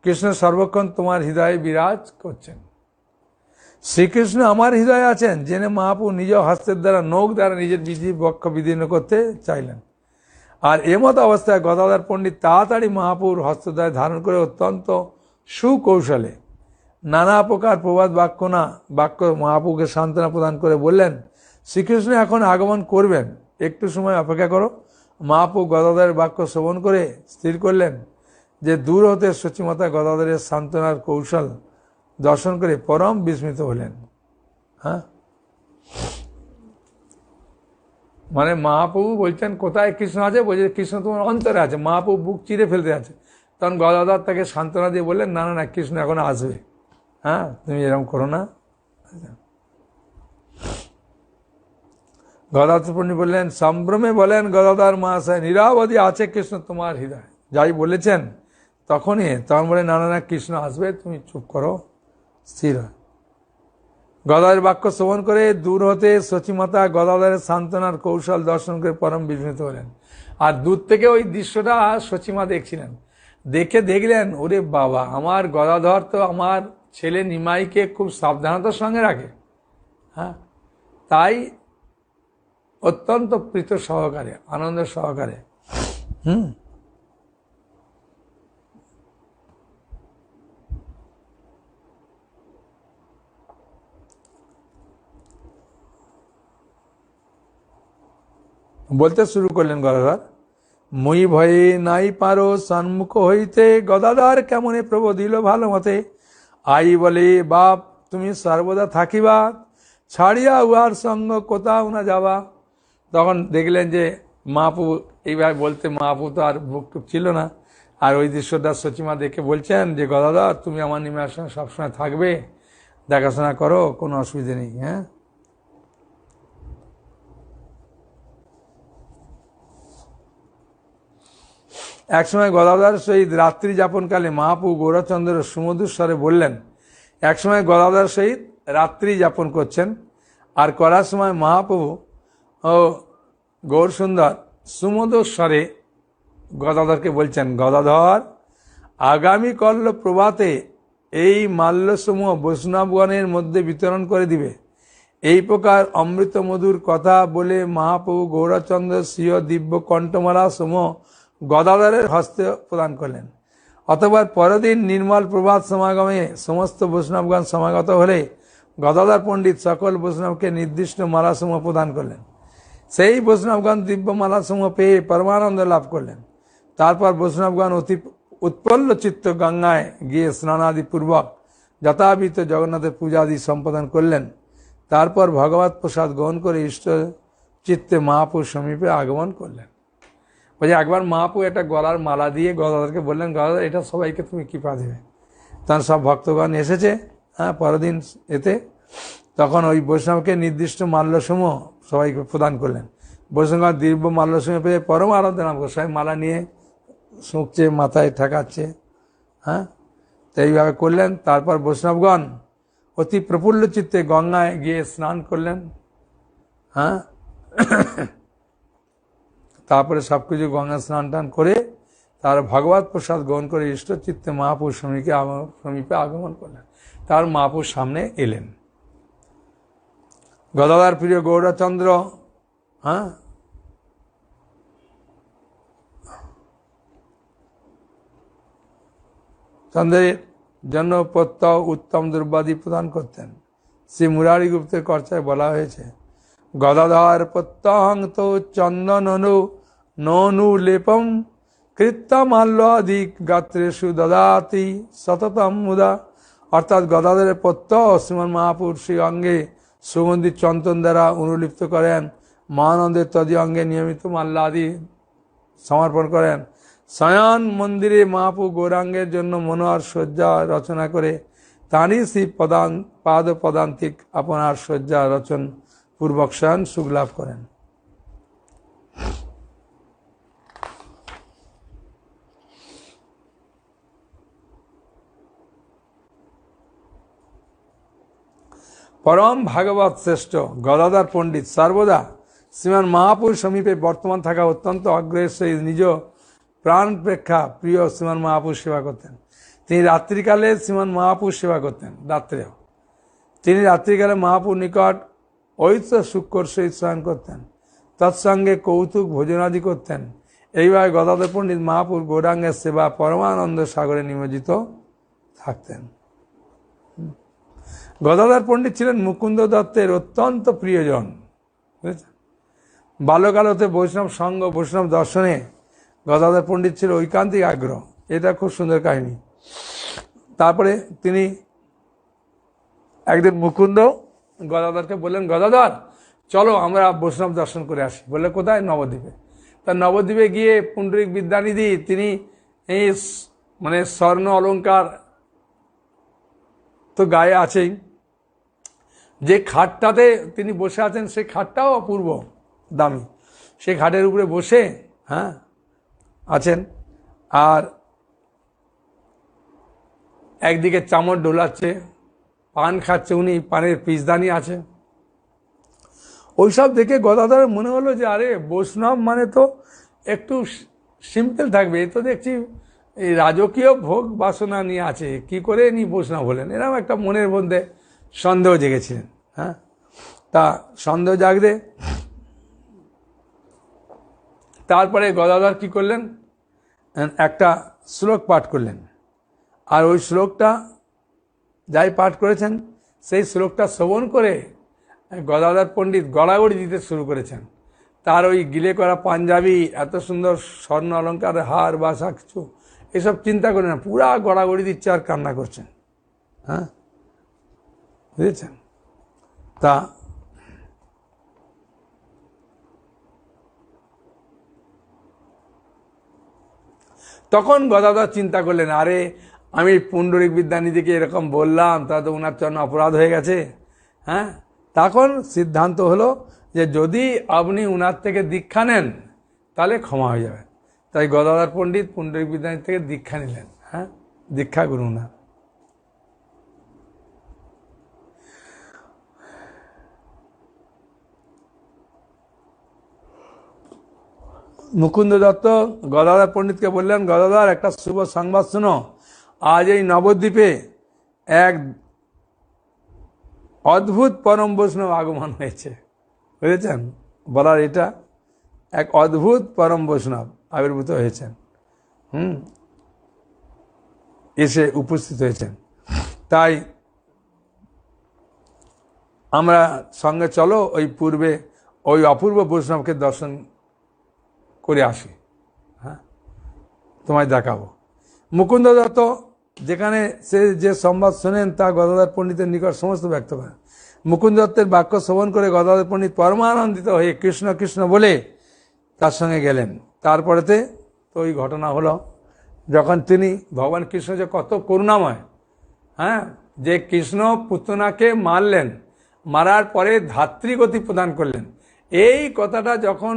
কৃষ্ণ সর্বক্ষণ তোমার হৃদয়ে বিরাজ করছেন। শ্রীকৃষ্ণ আমার হৃদয়ে আছেন জেনে মহাপ্রভু নিজ হস্তের দ্বারা নখ দ্বারা নিজের বিধি বক্ষ বিদীর্ণ করতে চাইলেন। আর এমত অবস্থায় গদাধর পণ্ডিত তাড়াতাড়ি মহাপ্রভুর হস্তদ্বয় ধারণ করে অত্যন্ত সুকৌশলে নানা প্রকার প্রবাদ বাক্য মহাপ্রভুকে সান্ত্বনা প্রদান করে বললেন, শ্রীকৃষ্ণ এখন আগমন করবেন একটু সময় অপেক্ষা করো। মহাপ্রভু গদাধরের বাক্য শ্রবণ করে স্থির করলেন যে দূর হতে সচিমাতা গদাধরের সান্ত্বনার কৌশল দর্শন করে পরম বিস্মিত হলেন। হ্যাঁ, মানে মহাপ্রভু বলছেন কোথায় কৃষ্ণ আছে, বলছে কৃষ্ণ তোমার অন্তরে আছে। মহাপ্রভু বুক চিরে ফেলতে আছে। তখন গদাধর তাকে সান্ত্বনা দিয়ে বললেন, না না না, কৃষ্ণ এখন আসবে। হ্যাঁ, তুমি এরকম করো না। গদাধর পণ্ডিত বললেন, সম্ভ্রমে বলেন গদাধর মহাশয়, নিরাবধি আছে কৃষ্ণ তোমার হৃদয়। যাই বলেছেন তখন বলে, না না না, কৃষ্ণ আসবে, তুমি চুপ করো, স্থির হয়। গদাধরের বাক্য শ্রবণ করে দূর হতে সচিমাতা গদাধরের সান্ত্বনার কৌশল দর্শন করে পরম বিস্মিত হলেন। আর দূর থেকে ওই দৃশ্যটা সচিমা দেখছিলেন। দেখলেন, ওরে বাবা, আমার গদাধর তো আমার ছেলে নিমাইকে খুব সাবধানতার সঙ্গে রাখে। হ্যাঁ, তাই অত্যন্ত প্রীত সহকারে, আনন্দ সহকারে বলতে শুরু করলেন গদাধর, মই ভয়ে নাই পারো সন্মুখ হইতে, গদাধর কেমনে প্রবোধিল ভালো মতে। আই বলে, বাপ তুমি সর্বদা থাকিবা, ছাড়িয়া উহার সঙ্গ কোথাও না যাবা। তখন দেখলেন যে মহাপ্রভু এইভাবে বলতে, মহাপ্রভু তো আর বুকটুক ছিল না। আর ওই দৃশ্যটা সচিমা দেখে বলছেন যে গদাধর তুমি আমার নিমাইয়ের সঙ্গে সবসময় থাকবে, দেখাশোনা করো, কোনো অসুবিধা নেই। হ্যাঁ, একসময় গদাধর সহিত রাত্রি যাপনকালে মহাপ্রভু গৌরচন্দ্র সুমধুর স্বরে বললেন, একসময় গদাধর সহিত রাত্রি যাপন করছেন, আর করার সময় মহাপ্রভু ও গৌরসুন্দর সুমধুর স্বরে গদাধরকে বলছেন, গদাধর আগামী কল্ল প্রভাতে এই মাল্যসমূহ বৈষ্ণবগণের মধ্যে বিতরণ করে দিবে। এই প্রকার অমৃত মধুর কথা বলে মহাপ্রভু গৌরচন্দ্র স্বীয় দিব্য কণ্ঠমালা সমূহ গদাধরের হস্তে প্রদান করলেন। অতঃপর পরদিন নির্মল প্রভাত সমাগমে সমস্ত বৈষ্ণবগণ সমাগত হলে গদাধর পণ্ডিত সকল বৈষ্ণবকে নির্দিষ্ট মালাসমূহ প্রদান করলেন। সেই বৈষ্ণবগণ দিব্য মালাসমূহ পেয়ে পরমানন্দ লাভ করলেন। তারপর বৈষ্ণবগণ অতি উৎপল্ল চিত্ত গঙ্গায় গিয়ে স্নানাদি পূর্বক যথাবিহিত জগন্নাথের পূজাদি সম্পাদন করলেন। তারপর ভগবত প্রসাদ গ্রহণ করে ইষ্ট চিত্তে মহাপুর সমীপে আগমন করলেন। বলছে একবার মহাপ্রভু একটা গলার মালা দিয়ে গদাধরকে বললেন, গদাধর এটা সবাইকে তুমি কৃপা দেবে। তখন সব ভক্তগণ এসেছে। হ্যাঁ, পরদিন এতে তখন ওই বৈষ্ণবকে নির্দিষ্ট মাল্যসমূহ সবাইকে প্রদান করলেন। বৈষ্ণবগণ দিব্য মাল্যসমূহ পেয়ে পরম আনন্দ নাম করে সবাই মালা নিয়ে শুঁকছে, মাথায় ঠেকাচ্ছে। হ্যাঁ, তো এইভাবে করলেন। তারপর বৈষ্ণবগণ অতি প্রফুল্ল চিত্তে গঙ্গায় গিয়ে স্নান করলেন। হ্যাঁ, তারপরে সবকিছু গঙ্গা স্নান টান করে তার ভগবত প্রসাদ গ্রহণ করে ইষ্ট চিত্তে মহাপুর সমীপে আগমন করলেন। তার মহাপুর সামনে এলেন। গদাধর প্রিয় গৌরচন্দ্র চন্দ্রের জন্য প্রত্যহ উত্তম দ্রব্যাদি প্রদান করতেন। শ্রী মুরারি গুপ্তের কর্চায় বলা হয়েছে, গদাধর প্রত্যহং তো চন্দন ননু লেপম কৃত্তমাল্যাধিক গাত্রেষু দদাতি সততম মুদা। অর্থাৎ গদাধরের প্রত্যহ শ্রীমান মহাপুর শ্রী অঙ্গে সুগন্ধি চন্দন দ্বারা অনুলিপ্ত করেন, মহানন্দের তদী অঙ্গে নিয়মিত মাল্যাদি সমর্পণ করেন। শয়ন মন্দিরে মহাপ্রভু গৌরাঙ্গের জন্য মনোহর শয্যা রচনা করে তাঁরই শ্রী পাদ পদান্তিক আপনার শয্যা রচন পূর্বক শয়ন সুখ লাভ করেন। পরম ভাগবত শ্রেষ্ঠ গদাধর পণ্ডিত সর্বদা শ্রীমান মহাপুর সমীপে বর্তমান থাকা অত্যন্ত আগ্রহের সহিত নিজ প্রাণ প্রেক্ষা প্রিয় শ্রীমান মহাপুর সেবা করতেন। তিনি রাত্রিকালে শ্রীমান মহাপুর সেবা করতেন। রাত্রেও তিনি রাত্রিকালে মহাপুর নিকট ঐত্র শুক্র সহিত শয়ন করতেন, তৎসঙ্গে কৌতুক ভোজনাদি করতেন। এইভাবে গদাধর পণ্ডিত মহাপুর গৌরাঙ্গের সেবা পরমানন্দ সাগরে নিমজ্জিত থাকতেন। গদাধর পণ্ডিত ছিলেন মুকুন্দ দত্তের অত্যন্ত প্রিয়জন। বুঝেছেন? বাল্যকালতে বৈষ্ণব সঙ্গ বৈষ্ণব দর্শনে গদাধর পণ্ডিত ছিল ঐকান্তিক আগ্রহ। এটা খুব সুন্দর কাহিনী। তারপরে তিনি একদিন মুকুন্দ গদাধরকে বললেন, গদাধর চলো আমরা বৈষ্ণব দর্শন করে আসি। বললে কোথায়? নবদ্বীপে। তা নবদ্বীপে গিয়ে পুণ্ডরিক বিদ্যানিধি তিনি এই মানে স্বর্ণ অলঙ্কার তো গায়ে আছেই, যে খাটটাতে তিনি বসে আছেন সেই খাটটাও অপূর্ব দামি। সেই খাটের উপরে বসে আছেন, আর একদিকে চামচ ডোলাচ্ছে, পান খাচ্ছে, উনি পানের পিসদানি আছে। ওইসব দেখে গদাধরের মনে হলো যে আরে বৈষ্ণব মানে তো একটু সিম্পল থাকবে, এ তো দেখছি এই রাজকীয় ভোগ বাসনা নিয়ে আছে, কি করে ইনি বৈষ্ণব হলেন? এরকম একটা মনের মধ্যে সন্দেহ জেগেছিলেন। তা সন্দেহ জাগলে তারপরে গদাধর কি করলেন, একটা শ্লোক পাঠ করলেন, আর ওই শ্লোকটা যাই পাঠ করেছেন সেই শ্লোকটা শ্রবণ করে গদাধর পণ্ডিত গড়াগড়ি দিতে শুরু করেছেন। তার ওই গিলে করা পাঞ্জাবি, এত সুন্দর স্বর্ণ অলঙ্কার হার বাসা কিছু এসব চিন্তা করেন না, পুরা গড়াগড়ি দিচ্ছে আর কান্না করছেন। বুঝেছেন? তা তখন গদাধর চিন্তা করলেন, আরে আমি পুণ্ডরিক বিদ্যানিধিকে এরকম বললাম, তা তো ওনার জন্য অপরাধ হয়ে গেছে। তখন সিদ্ধান্ত হলো যে যদি আপনি উনার থেকে দীক্ষা নেন তাহলে ক্ষমা হয়ে যাবে। তাই গদাধর পণ্ডিত পুণ্ডরিক বিদ্যানিধি থেকে দীক্ষা নিলেন। দীক্ষা গুরু উনার। মুকুন্দ দত্ত গদাধর পণ্ডিতকে বললেন, গদাধর একটা শুভ সংবাদ শোনো, আজ এই নবদ্বীপে এক অদ্ভুত পরম বৈষ্ণব আগমন হয়েছে। বুঝেছেন? বলার এটা, এক অদ্ভুত পরম বৈষ্ণব আবির্ভূত হয়েছেন, এসে উপস্থিত হয়েছেন। তাই আমরা সঙ্গে চলো ওই পূর্বে ওই অপূর্ব বৈষ্ণবকে দর্শন করে আসি, তোমায় দেখাবো। মুকুন্দ দত্ত যেখানে সে যে সংবাদ শোনেন তা গদাধর পণ্ডিতের নিকট সমস্ত ব্যক্ত করেন। মুকুন্দ দত্তের বাক্য শ্রবণ করে গদাধর পণ্ডিত পরমানন্দিত হয়ে কৃষ্ণ কৃষ্ণ বলে তার সঙ্গে গেলেন। তারপরেতে তো ওই ঘটনা হলো, যখন তিনি ভগবান কৃষ্ণ যে কত করুণাময়, যে কৃষ্ণ পুতনাকে মারলেন, মারার পরে ধাত্রীগতি প্রদান করলেন, এই কথাটা যখন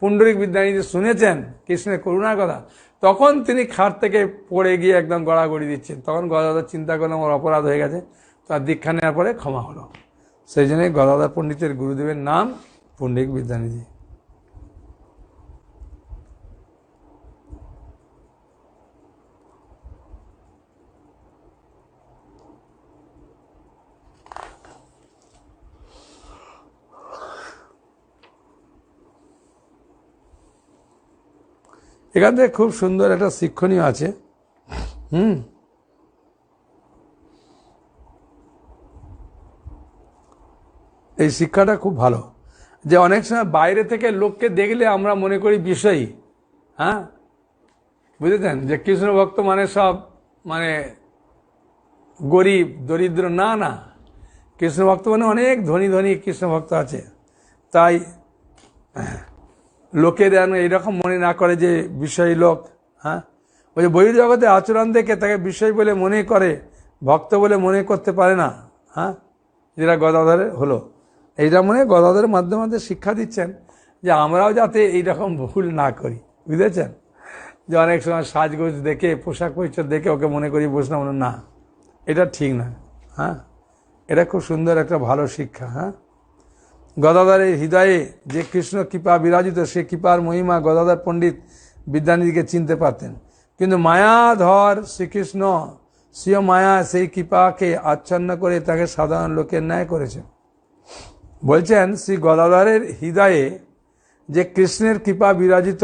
পুণ্ডরিক বিদ্যানিধি শুনেছেন কৃষ্ণের করুণার কথা, তখন তিনি খাট থেকে পড়ে গিয়ে একদম গড়াগড়ি দিচ্ছেন। তখন গদাধর চিন্তা করলেন ওর অপরাধ হয়ে গেছে, তার দীক্ষা নেওয়ার পরে ক্ষমা হলো। সেই জন্যই গদাধর পণ্ডিতের গুরুদেবের নাম পুণ্ডরিক বিদ্যানিধি। এখান থেকে খুব সুন্দর একটা শিক্ষণীয় আছে। এই শিক্ষাটা খুব ভালো, যে অনেক সময় বাইরে থেকে লোককে দেখলে আমরা মনে করি বিষয়ী, বুঝেছেন, যে কৃষ্ণ ভক্ত মানে সব মানে গরিব দরিদ্র, না না, কৃষ্ণ ভক্ত মানে অনেক ধনী ধনী কৃষ্ণ ভক্ত আছে। তাই লোকের যেন এইরকম মনে না করে যে বিষয়ী লোক, ওই যে বহির্জগতে আচরণ দেখে তাকে বিষয় বলে মনে করে, ভক্ত বলে মনে করতে পারে না, যেটা গদাধরের হলো। এইটা মনে গদাধরের মাধ্যমে শিক্ষা দিচ্ছেন যে আমরাও যাতে এইরকম ভুল না করি। বুঝেছেন? যে অনেক সময় সাজগোজ দেখে, পোশাক পরিচ্ছদ দেখে ওকে মনে করি বৈষ্ণব, না, এটা ঠিক না। এটা খুব সুন্দর একটা ভালো শিক্ষা। গদাধরের হৃদয়ে যে কৃষ্ণ কৃপা বিরাজিত, সে কৃপার মহিমা গদাধর পণ্ডিত বিদ্যানিধিকে চিনতে পারতেন, কিন্তু মায়াধর শ্রীকৃষ্ণ স্বীয় মায়া সেই কৃপাকে আচ্ছন্ন করে তাকে সাধারণ লোকের ন্যায় করেছেন। বলছেন শ্রী গদাধরের হৃদয়ে যে কৃষ্ণের কৃপা বিরাজিত,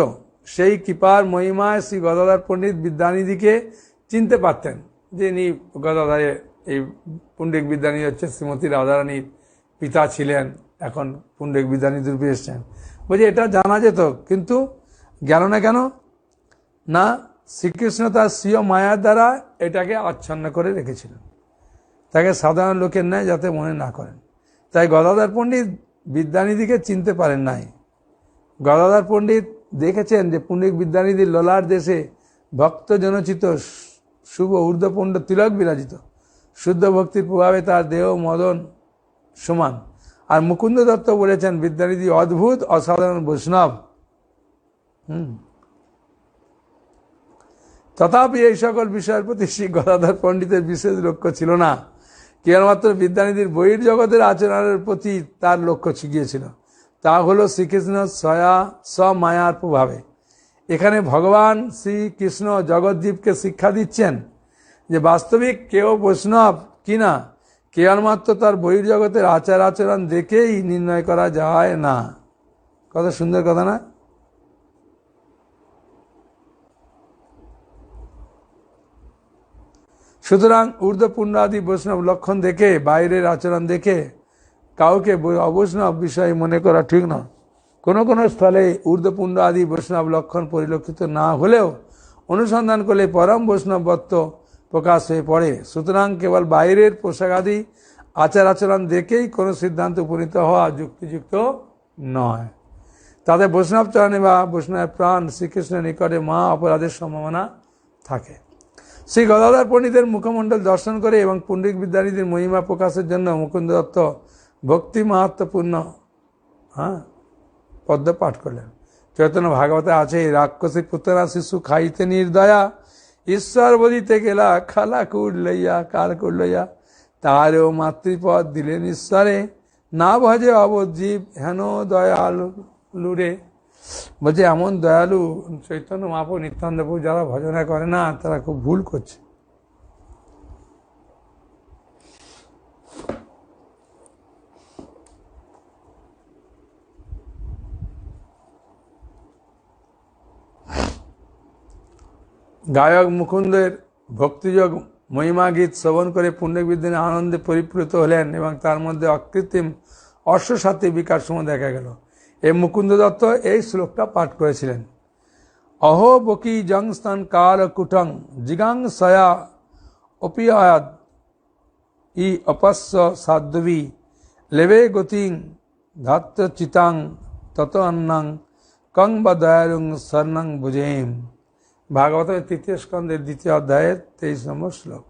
সেই কৃপার মহিমায় শ্রী গদাধর পণ্ডিত বিদ্যানিধিকে চিনতে পারতেন, যে ইনি গদাধরের এই পুণ্ডরিক বিদ্যানিধি হচ্ছে শ্রীমতী রাধারানীর পিতা ছিলেন, এখন পুণ্ডরিক বিদ্যানিধি রূপে এসছেন। বলছে এটা জানা যেত, কিন্তু গেল না কেন? না, শ্রীকৃষ্ণ তার স্বীয় মায়ার দ্বারা এটাকে আচ্ছন্ন করে রেখেছিলেন, তাকে সাধারণ লোকের ন্যায় যাতে মনে না করেন। তাই গদাধর পণ্ডিত বিদ্যানিধিকে চিনতে পারেন নাই। গদাধর পণ্ডিত দেখেছেন যে পুণ্ডিক বিদ্যানিধির ললার দেশে ভক্ত জনচিত শুভ ঊর্ধ্বপুণ্ড তিলক বিরাজিত, শুদ্ধ ভক্তির প্রভাবে তার দেহ মদন সমান। আর মুকুন্দ দত্ত বলেছেন বিদ্যানিধি অদ্ভুত অসাধারণ বৈষ্ণব। তথাপি এই সকল বিষয়ের প্রতি শ্রী গদাধর পণ্ডিতের বিশেষ লক্ষ্য ছিল না, কেবলমাত্র বিদ্যানিধির বহির্জগতের আচরণের প্রতি তার লক্ষ্য গিয়েছিল। তা হলো শ্রীকৃষ্ণ স্বমায়ার প্রভাবে। এখানে ভগবান শ্রীকৃষ্ণ জগৎজীবকে শিক্ষা দিচ্ছেন যে বাস্তবিক কেউ বৈষ্ণব কিনা কেবলমাত্র তার বহির্জগতের আচার আচরণ দেখেই নির্ণয় করা যায় না। কত সুন্দর কথা না? সুতরাং ঊর্ধ্বপুণ্ড আদি বৈষ্ণব লক্ষণ দেখে, বাইরের আচরণ দেখে কাউকে অবৈষ্ণব বিষয় মনে করা ঠিক নয়। কোনো কোনো স্থলে ঊর্ধ্বপুণ্ড আদি বৈষ্ণব লক্ষণ পরিলক্ষিত না হলেও অনুসন্ধান করলে পরম বৈষ্ণবত্ব প্রকাশ হয়ে পড়ে। সুতরাং কেবল বাইরের পোশাক আদি আচার আচরণ দেখেই কোনো সিদ্ধান্ত উপনীত হওয়া যুক্তিযুক্ত নয়। তাদের বৈষ্ণব চরণে বা বৈষ্ণবের প্রাণ শ্রীকৃষ্ণের নিকটে মহা অপরাধের সম্ভাবনা থাকে। শ্রী গদাধর পণ্ডিতের মুখমণ্ডল দর্শন করে এবং পুণ্ডিক বিদ্যানিধির মহিমা প্রকাশের জন্য মুকুন্দ দত্ত ভক্তি মাহাত্ম্যপূর্ণ পদ্ম পাঠ করলেন। চৈতন্য ভাগবতে আছে, রাক্ষসী পুতনা শিশু খাইতে নির্দয়া, ঈশ্বর বদিতে গেলা খালা কুড় লইয়া, কার কুড় লইয়া, তাহারেও মাতৃপদ দিলেন ঈশ্বরে, না ভজে অবজীব হেন দয়ালু রে। বলছে এমন দয়ালু চৈতন্য মহাপ্রভু নিত্যানন্দ প্রভু যারা ভজনা করে না তারা খুব ভুল করছে। গায়ক মুকুন্দের ভক্তিযোগ মহিমা গীত শ্রবণ করে পুণ্ডিক বিদ্যানে আনন্দে পরিপ্লুত হলেন এবং তার মধ্যে অকৃত্রিম অশ্বসাত্ত্বিক বিকার সময় দেখা গেল। এই মুকুন্দ দত্ত এই শ্লোকটা পাঠ করেছিলেন। অহো বকি জং স্তন কাল কুটং জিগাং সয়া অপিয়াদ ই অপস্য সাধ্বী লেবে গতিং ধাত্র চিতাং তত অন্নং কং বা দয়ালুং স্বর্ণং ভুজেম। ভাগবতের ৩য় স্কন্ধের ২য় অধ্যায়ের ২৩ নম্বর শ্লোক।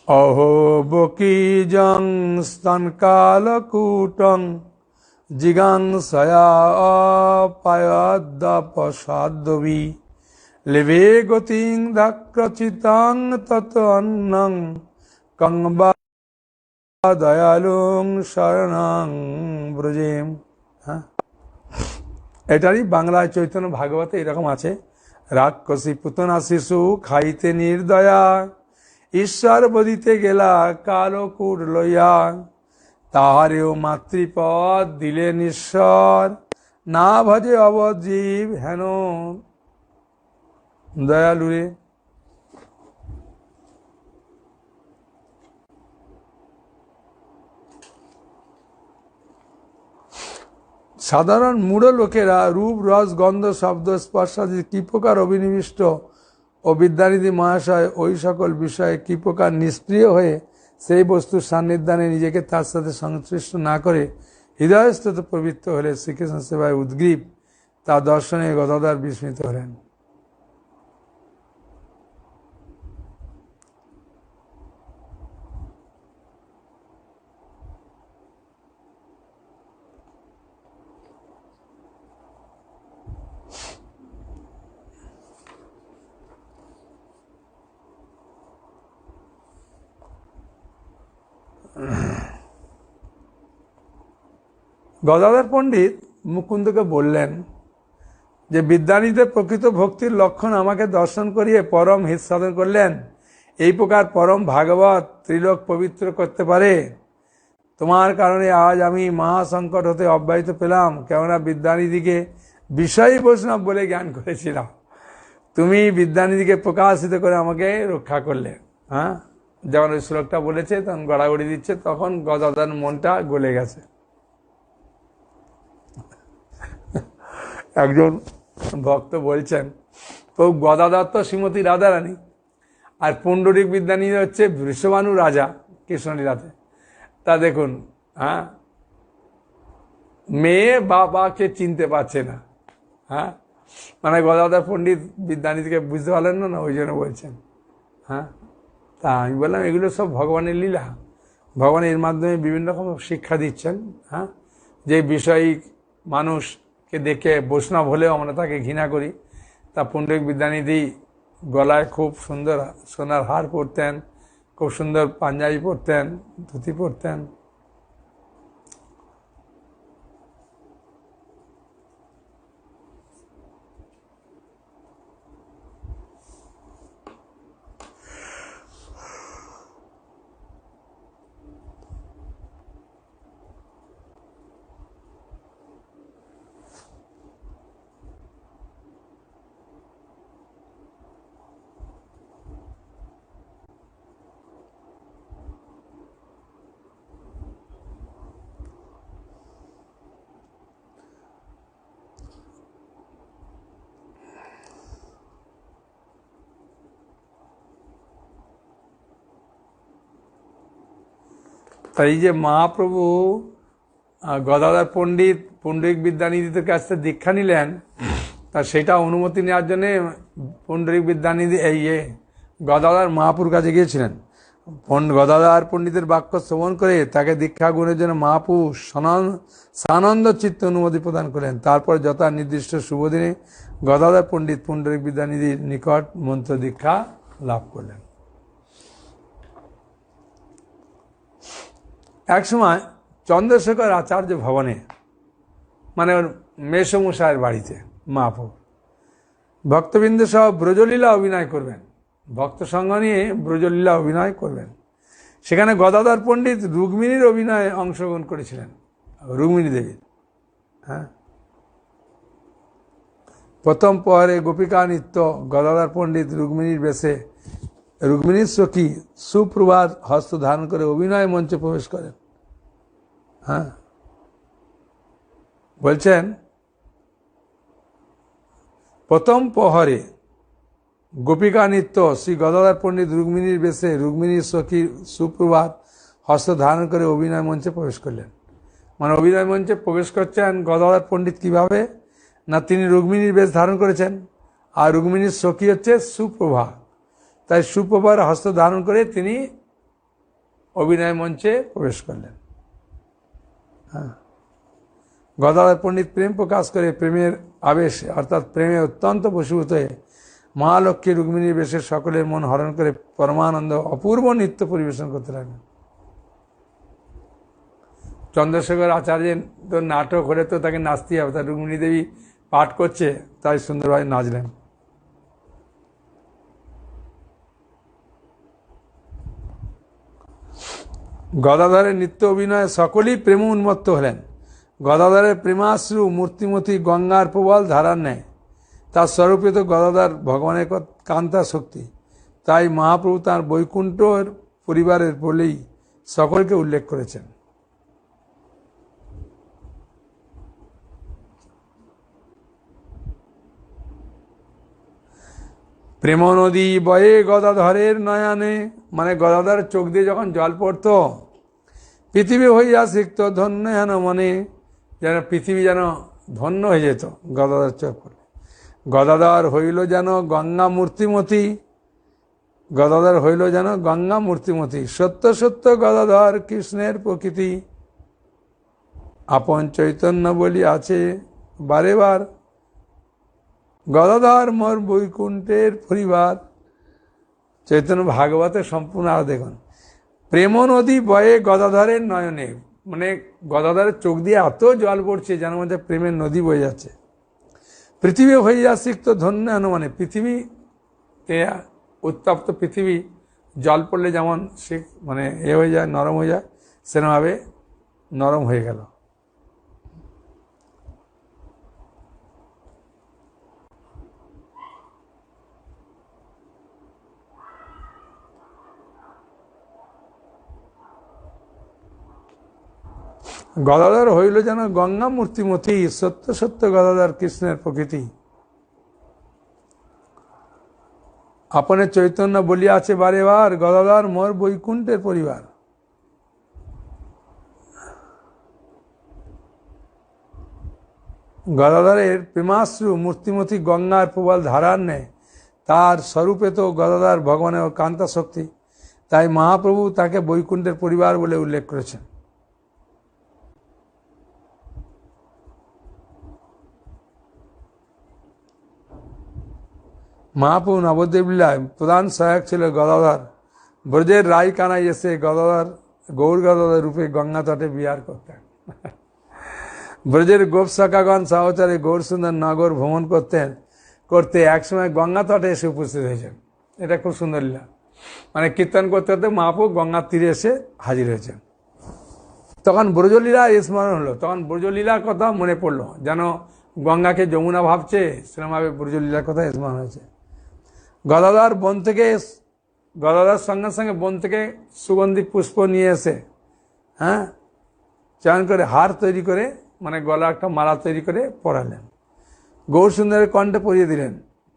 অহো বকি জং স্তন কালকূটং জিগাং সয়া অপায়দ্যপসাদ্বী লেবে গতিং ধাক্রচিতাং তত অন্নং কং বা দয়ালুং শরণং ব্রজেম। এটারই বাংলায় চৈতন্য ভাগবতে এরকম আছে, রাক্ষসী পুতনা শিশু খাইতে নির্দয়া, ঈশ্বর বদিতে গেলা কালকুট লইয়া, তাহারেও মাতৃপদ দিলেন ঈশ্বর, না ভজে অবজীব হেন দয়ালুরে। সাধারণ মূঢ় লোকেরা রূপ রস গন্ধ শব্দ স্পর্শাদি কি প্রকার অভিনিবিষ্ট ও বিদ্যানিধি মহাশয় ওই সকল বিষয়ে কি প্রকার নিষ্ক্রিয় হয়ে সেই বস্তুর সান্নিধ্যানে নিজেকে তার সাথে সংশ্লিষ্ট না করে হৃদয়স্থ প্রবৃত্ত হলে শ্রীকৃষ্ণ সেবায় উদ্গ্রীব, তা দর্শনে গদাধর বিস্মিত হলেন। গদাধর পণ্ডিত মুকুন্দকে বললেন যে বিদ্যানিধিদের প্রকৃত ভক্তির লক্ষণ আমাকে দর্শন করিয়ে পরম হিত সাধন করলেন। এই প্রকার পরম ভাগবত ত্রিলোক পবিত্র করতে পারে। তোমার কারণে আজ আমি মহাসংকট হতে অব্যাহত পেলাম, কেননা বিদ্যানিধিকে বিষয়ী বৈষ্ণব বলে জ্ঞান করেছিলাম, তুমি বিদ্যানিধিকে প্রকাশিত করে আমাকে রক্ষা করলে। হ্যাঁ, যখন ওই শ্লোকটা বলেছে তখন গড়াগড়ি দিচ্ছে, তখন গদাধর মনটা গলে গেছে। একজন ভক্ত বলছেন, প্রভু গদাধর তো শ্রীমতী রাধারানী, আর পুণ্ডরিক বিদ্যানিধি হচ্ছে বৃষভানু রাজা কৃষ্ণলীলাতে। তা দেখুন, হ্যাঁ, মেয়ে বাবাকে চিনতে পারছে না। হ্যাঁ, মানে গদাধর পণ্ডিত বিদ্যানিধিকে বুঝতে পারলেন না, ওই জন্য বলছেন। হ্যাঁ, তা আমি বললাম এগুলো সব ভগবানের লীলা, ভগবান এর মাধ্যমে বিভিন্ন রকম শিক্ষা দিচ্ছেন। হ্যাঁ, যে বিষয়ী মানুষকে দেখে বৈষ্ণব হলেও আমরা তাকে ঘৃণা করি। তা পুণ্ডরিক বিদ্যানিধি গলায় খুব সুন্দর সোনার হার পরতেন, খুব সুন্দর পাঞ্জাবি পরতেন, ধুতি পরতেন। তাই যে মহাপ্রভু গদাধর পণ্ডিত পুণ্ডরিক বিদ্যানিধির কাছ থেকে দীক্ষা নিলেন, তা সেটা অনুমতি নেওয়ার জন্য পুণ্ডরিক বিদ্যানিধি গদাধর মহাপুর কাছে গিয়েছিলেন। গদাধর পণ্ডিতের বাক্য শ্রবণ করে তাকে দীক্ষা গ্রহণের জন্য মহাপ্রভু সানন্দ চিত্ত অনুমতি প্রদান করলেন। তারপর যথা নির্দিষ্ট শুভদিনে গদাধর পণ্ডিত পুণ্ডরিক বিদ্যানিধির নিকট মন্ত্র দীক্ষা লাভ করলেন। একসময় চন্দ্রশেখর আচার্য ভবনে, মানে ওর মেসমশায়ের বাড়িতে মহাপ্রভু ভক্তবৃন্দ সহ ব্রজলীলা অভিনয় করবেন, ভক্ত সঙ্গ নিয়ে ব্রজলীলা অভিনয় করবেন। সেখানে গদাধর পণ্ডিত রুক্মিণীর অভিনয়ে অংশগ্রহণ করেছিলেন, রুক্মিণী দেবীর। হ্যাঁ, প্রথম প্রহরে গোপিকা নৃত্য গদাধর পণ্ডিত রুক্মিণীর বেশে রুক্মিণীর সখী সুপ্রভাত হস্ত ধারণ করে অভিনয় মঞ্চে প্রবেশ করেন। হ্যাঁ, বলছেন প্রথম প্রহরে গোপিকা নৃত্য শ্রী গদাধর পণ্ডিত রুক্মিণীর বেশে রুক্মিণীর সখী সুপ্রভাত হস্ত ধারণ করে অভিনয় মঞ্চে প্রবেশ করলেন। মানে অভিনয় মঞ্চে প্রবেশ করছেন গদাধর পণ্ডিত কিভাবে না, তিনি রুক্মিণীর বেশ ধারণ করেছেন, আর রুক্মিণীর সখী হচ্ছে সুপ্রভা। তাই সুপ্রভার হস্ত ধারণ করে তিনি অভিনয় মঞ্চে প্রবেশ করলেন। হ্যাঁ, গদাধর পণ্ডিত প্রেম প্রকাশ করে প্রেমের আবেশ অর্থাৎ প্রেমে অত্যন্ত বশীভূত হয়ে মহালক্ষ্মী রুক্মিণীর বেশে সকলের মন হরণ করে পরমানন্দ অপূর্ব নৃত্য পরিবেশন করতে লাগলেন। চন্দ্রশেখর আচার্যের তো নাটক হলে তো তাকে নাচতেই হবে, তাই রুক্মিণী দেবী পাঠ করছে, তাই সুন্দরভাবে নাচলেন। গদাধরের নৃত্য অভিনয়ে সকলেই প্রেম উন্মত্ত হলেন। গদাধরের প্রেমাশ্রু মূর্তিমতী গঙ্গার প্রবল ধারার নেয়, তার স্বরূপে তো গদাধর ভগবানের কান্তা শক্তি। তাই মহাপ্রভু তাঁর বৈকুণ্ঠের পরিবারের বলেই সকলকে উল্লেখ করেছেন। প্রেম নদী বয়ে গদাধরের নয়নে, মানে গদাধরের চোখ দিয়ে যখন জল পড়ত, পৃথিবী হইয়া সিক্ত ধন্য হেন মনে, যেন পৃথিবী যেন ধন্য হয়ে যেত গদাধর চোখ পড়ে। গদাধর হইল যেন গঙ্গা মূর্তিমতী, গদাধর হইল যেন গঙ্গা মূর্তিমতী, সত্য সত্য গদাধর কৃষ্ণের প্রকৃতি, আপন চৈতন্য বলি আছে বারে বার, গদাধর মোর বৈকুণ্ঠের পরিবার। চৈতন্য ভাগবতের সম্পূর্ণ আর দেখুন, প্রেম নদী বয়ে গদাধরের নয়নে, মানে গদাধরের চোখ দিয়ে এত জল পড়ছে যেন মধ্যে প্রেমের নদী বয়ে যাচ্ছে। পৃথিবী হইয়া সিক্ত ধন্য হেন, মানে পৃথিবীতে উত্তপ্ত পৃথিবী জল পড়লে যেমন সে মানে হয়ে যায়, নরম হয়ে যায়, সেরকমভাবে নরম হয়ে গেল। গদাধর হইল যেন গঙ্গা মূর্তিমতি, সত্য সত্য গদাধর কৃষ্ণের প্রকৃতি। আপনে চৈতন্য বলিয়াছে বারে বার, গদাধর মোর বৈকুণ্ঠের পরিবার। গদাধরের প্রেমাশ্রু মূর্তিমতি গঙ্গার প্রবল ধারার নেয়। তার স্বরূপে তো গদাধর ভগবানের কান্তা শক্তি, তাই মহাপ্রভু তাকে বৈকুণ্ঠের পরিবার বলে উল্লেখ করেছেন। মহাপ্রভু নবদ্বীপ লীলায় প্রধান সহায়ক ছিল গদাধর। ব্রজের রাই কানাই এসে গদাধর গৌর গদাধর রূপে গঙ্গা তটে বিহার করতেন। ব্রজের গোপ সখাগণ সহচারে গৌর সুন্দর নগর ভ্রমণ করতে একসময় গঙ্গা তটে এসে উপস্থিত হয়েছেন। এটা খুব সুন্দর লীলা। মানে কীর্তন করতে করতে মহাপ্রভু গঙ্গার তীরে এসে হাজির হয়েছেন। তখন ব্রজলীলা স্মরণ হলো, তখন ব্রজলীলার কথা মনে পড়লো, যেন গঙ্গাকে যমুনা ভাবছে সেরকমভাবে ব্রজলীলার কথা স্মরণ হয়েছে। গদাধর গদাধর সঙ্গে সঙ্গে বন থেকে সুগন্ধি পুষ্প নিয়ে এসে চয়ন করে হার তৈরি করে, মানে গলা একটা মালা তৈরি করে পরালেন, গৌর সুন্দরের কণ্ঠে পরিয়ে দিলেন।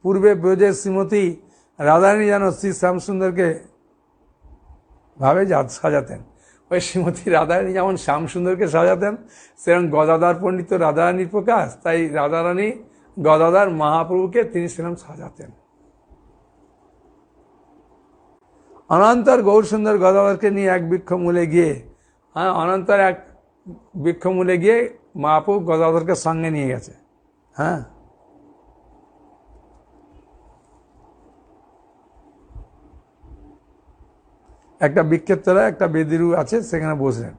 পূর্বে ব্রজের শ্রীমতী রাধারানী যেন শ্রী শ্যামসুন্দরকে ভাবে সাজাতেন, ওই শ্রীমতী রাধারানী যেমন শ্যামসুন্দরকে সাজাতেন, সেরকম গদাধর পণ্ডিত রাধারানীর প্রকাশ, তাই রাধারানী গদাধর মহাপ্রভুকে তিনি সেরকম সাজাতেন। অনন্তর গৌর সুন্দর গদাধরকে নিয়ে এক বৃক্ষমূলে গিয়ে অনন্তর এক বৃক্ষমূলে গিয়ে মহাপ্রভু গদাধরকে সঙ্গে নিয়ে গেছে। একটা বৃক্ষের তলায় একটা বেদিরু আছে, সেখানে বসলেন।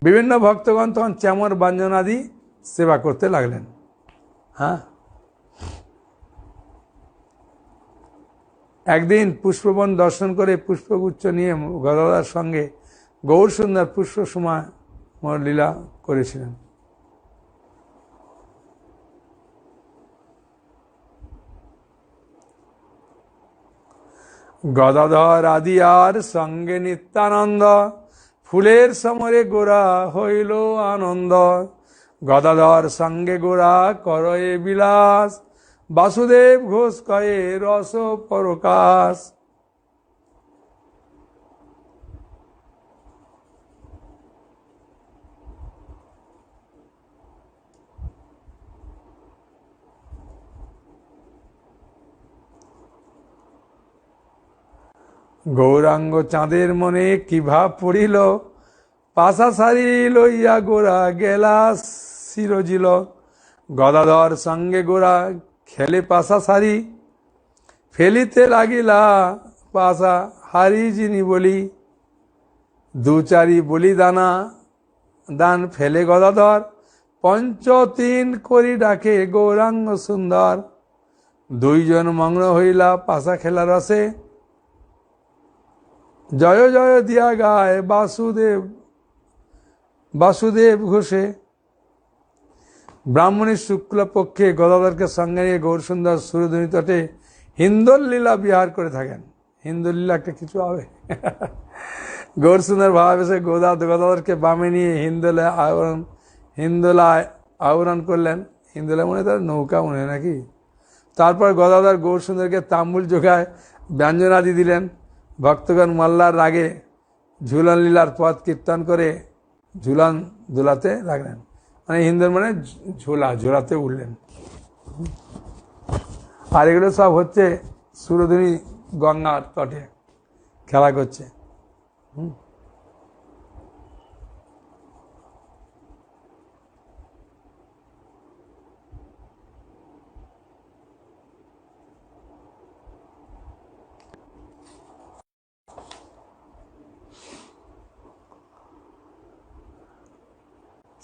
বিভিন্ন ভক্তগণ তখন চামর ব্যঞ্জনাদি সেবা করতে লাগলেন। একদিন পুষ্পবন দর্শন করে পুষ্পগুচ্ছ নিয়ে গদাধর সঙ্গে গৌর সুন্দর পুষ্প সময় লীলা করেছিলেন। গদাধর আদি আর সঙ্গে নিত্যানন্দ, ফুলের সমরে গোরা হইল আনন্দ। গদাধর সঙ্গে গোরা করয়ে বিলাস, বাসুদেব ঘোষ কয়ে রস পরকাশ। গৌরাঙ্গ চাঁদের মনে কি ভাব পড়িল, পাশা সারি লইয়া গোরা গেলা শিরজিল। গদাধর সঙ্গে গোরা খেলে পাশা সারি, ফেলিতে লাগিলা পাশা হারি যিনি বলি। দু চারি বলি দান ফেলে গদাধর, পঞ্চ তিন করি ডাকে গৌরাঙ্গ সুন্দর। দুইজন মগ্ন হইলা পাশা খেলা রসে, জয় জয় দিয়া গায় বাসুদেব ঘোষে। ব্রাহ্মণীর শুক্ল পক্ষে গদাধরকে সঙ্গে নিয়ে গৌরসুন্দর সুরধুনী তটে হিন্দোল লীলা বিহার করে থাকেন। হিন্দোল লীলা একটা কিছু হবে। গৌরসুন্দর ভাবাবেশে গদাধরকে বামে নিয়ে হিন্দোলায় আহরণ করলেন। হিন্দোলা মনে তার নৌকা মনে নাকি। তারপর গদাধর গৌরসুন্দরকে তাম্বুল জোগায় ব্যঞ্জনাদি দিলেন। ভক্তগণ মল্লার রাগে ঝুলন লীলার পথ কীর্তন করে ঝুলন দোলাতে লাগলেন। মানে হিন্দুর মানে ঝোলাতে উঠলেন। আর এগুলো সব হচ্ছে সুরধুনী গঙ্গার তটে খেলা করছে।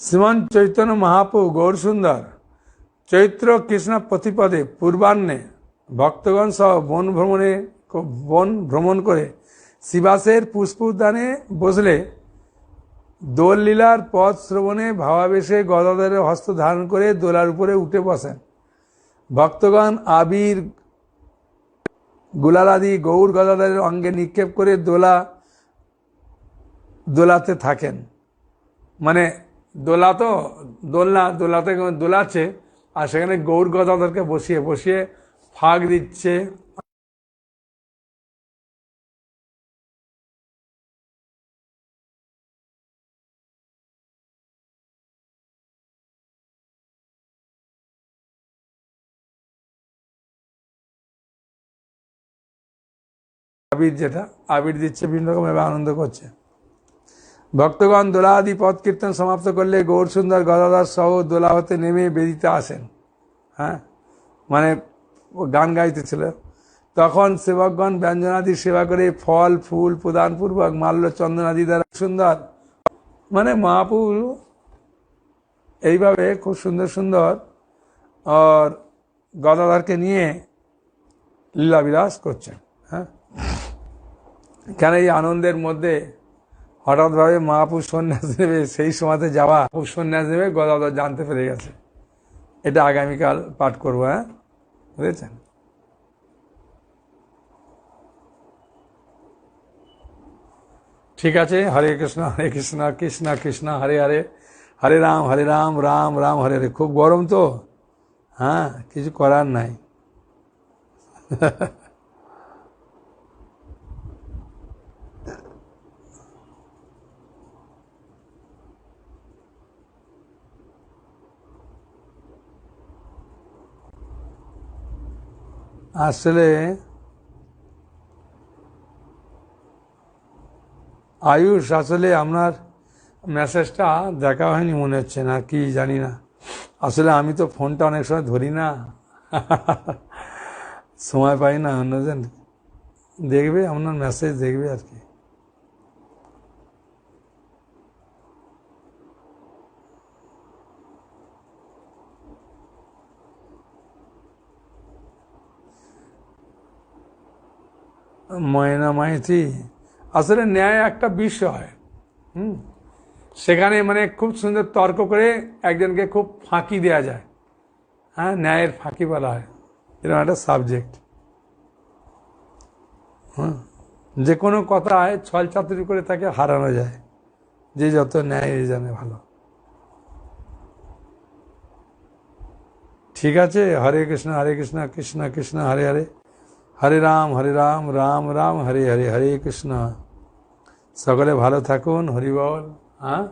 শ্রীমান চৈতন্য মহাপ্রভু গৌরসুন্দর চৈত্র কৃষ্ণ প্রতিপদে পূর্বাহ্নে ভক্তগণ সহ বন ভ্রমণ করে শিবাসের পুষ্পোদ্যানে বসলে দোল লীলার পথ শ্রবণে ভাবাবেশে গদাধরের হস্ত ধারণ করে দোলার উপরে উঠে বসেন। ভক্তগণ আবির গুলালাদি গৌর গদাধরের অঙ্গে নিক্ষেপ করে দোলাতে থাকেন। মানে দোলা তো দোলাতে দোলাচ্ছে, আর সেখানে গৌর গদাধরকে বসিয়ে বসিয়ে ফাঁক দিচ্ছে। আবির দিচ্ছে, বিভিন্ন রকম আনন্দ করছে। ভক্তগণ দোলাদি পদ কীর্তন সমাপ্ত করলে গৌর সুন্দর গদাধর সহ দোলা হতে নেমে বেদিতে আসেন। হ্যাঁ, মানে গান গাইতেছিল। তখন সেবকগণ ব্যঞ্জনাদি সেবা করে ফল ফুল প্রদানপূর্বক মাল্য চন্দনাদি দ্বারা সুন্দর, মানে মহাপুর এইভাবে খুব সুন্দর সুন্দর আর গদাধরকে নিয়ে লীলাবিলাস করছেন। হ্যাঁ, কেন এই আনন্দের মধ্যে হঠাৎভাবে মহাপুর সন্ন্যাস নেবে, সেই সময়তে যাওয়া সন্ন্যাস নেবে গদাধর জানতে পেরে গেছে। এটা আগামীকাল পাঠ করবো। হ্যাঁ, বুঝেছেন? ঠিক আছে। হরে কৃষ্ণ কৃষ্ণ কৃষ্ণ হরে হরে, হরে রাম রাম রাম হরে হরে। খুব গরম তো, হ্যাঁ, কিছু করার নাই। আসলে আয়ুষ, আসলে আপনার মেসেজটা দেখা হয়নি মনে হচ্ছে, না কি জানি না। আসলে আমি তো ফোনটা অনেক সময় ধরি না, সময় পাই না। অন্যজন দেখবে, আপনার মেসেজ দেখবে আর কি। ময়না মাইতি, আসলে ন্যায় একটা বিষয়। সেখানে মানে খুব সুন্দর তর্ক করে একজনকে খুব ফাঁকি দেওয়া যায়। হ্যাঁ, ন্যায়ের ফাঁকি বলা হয়, এরকম একটা সাবজেক্ট। হ্যাঁ, যে কোনো কথায় ছল চাতুরি করে তাকে হারানো যায়, যে যত ন্যায় জানে ভালো। ঠিক আছে। হরে কৃষ্ণ কৃষ্ণ কৃষ্ণ হরে হরে, হরে রাম রাম রাম হরে হরে, হরে কৃষ্ণ। সকলে ভালো থাকুন, হরি বল। হ্যাঁ।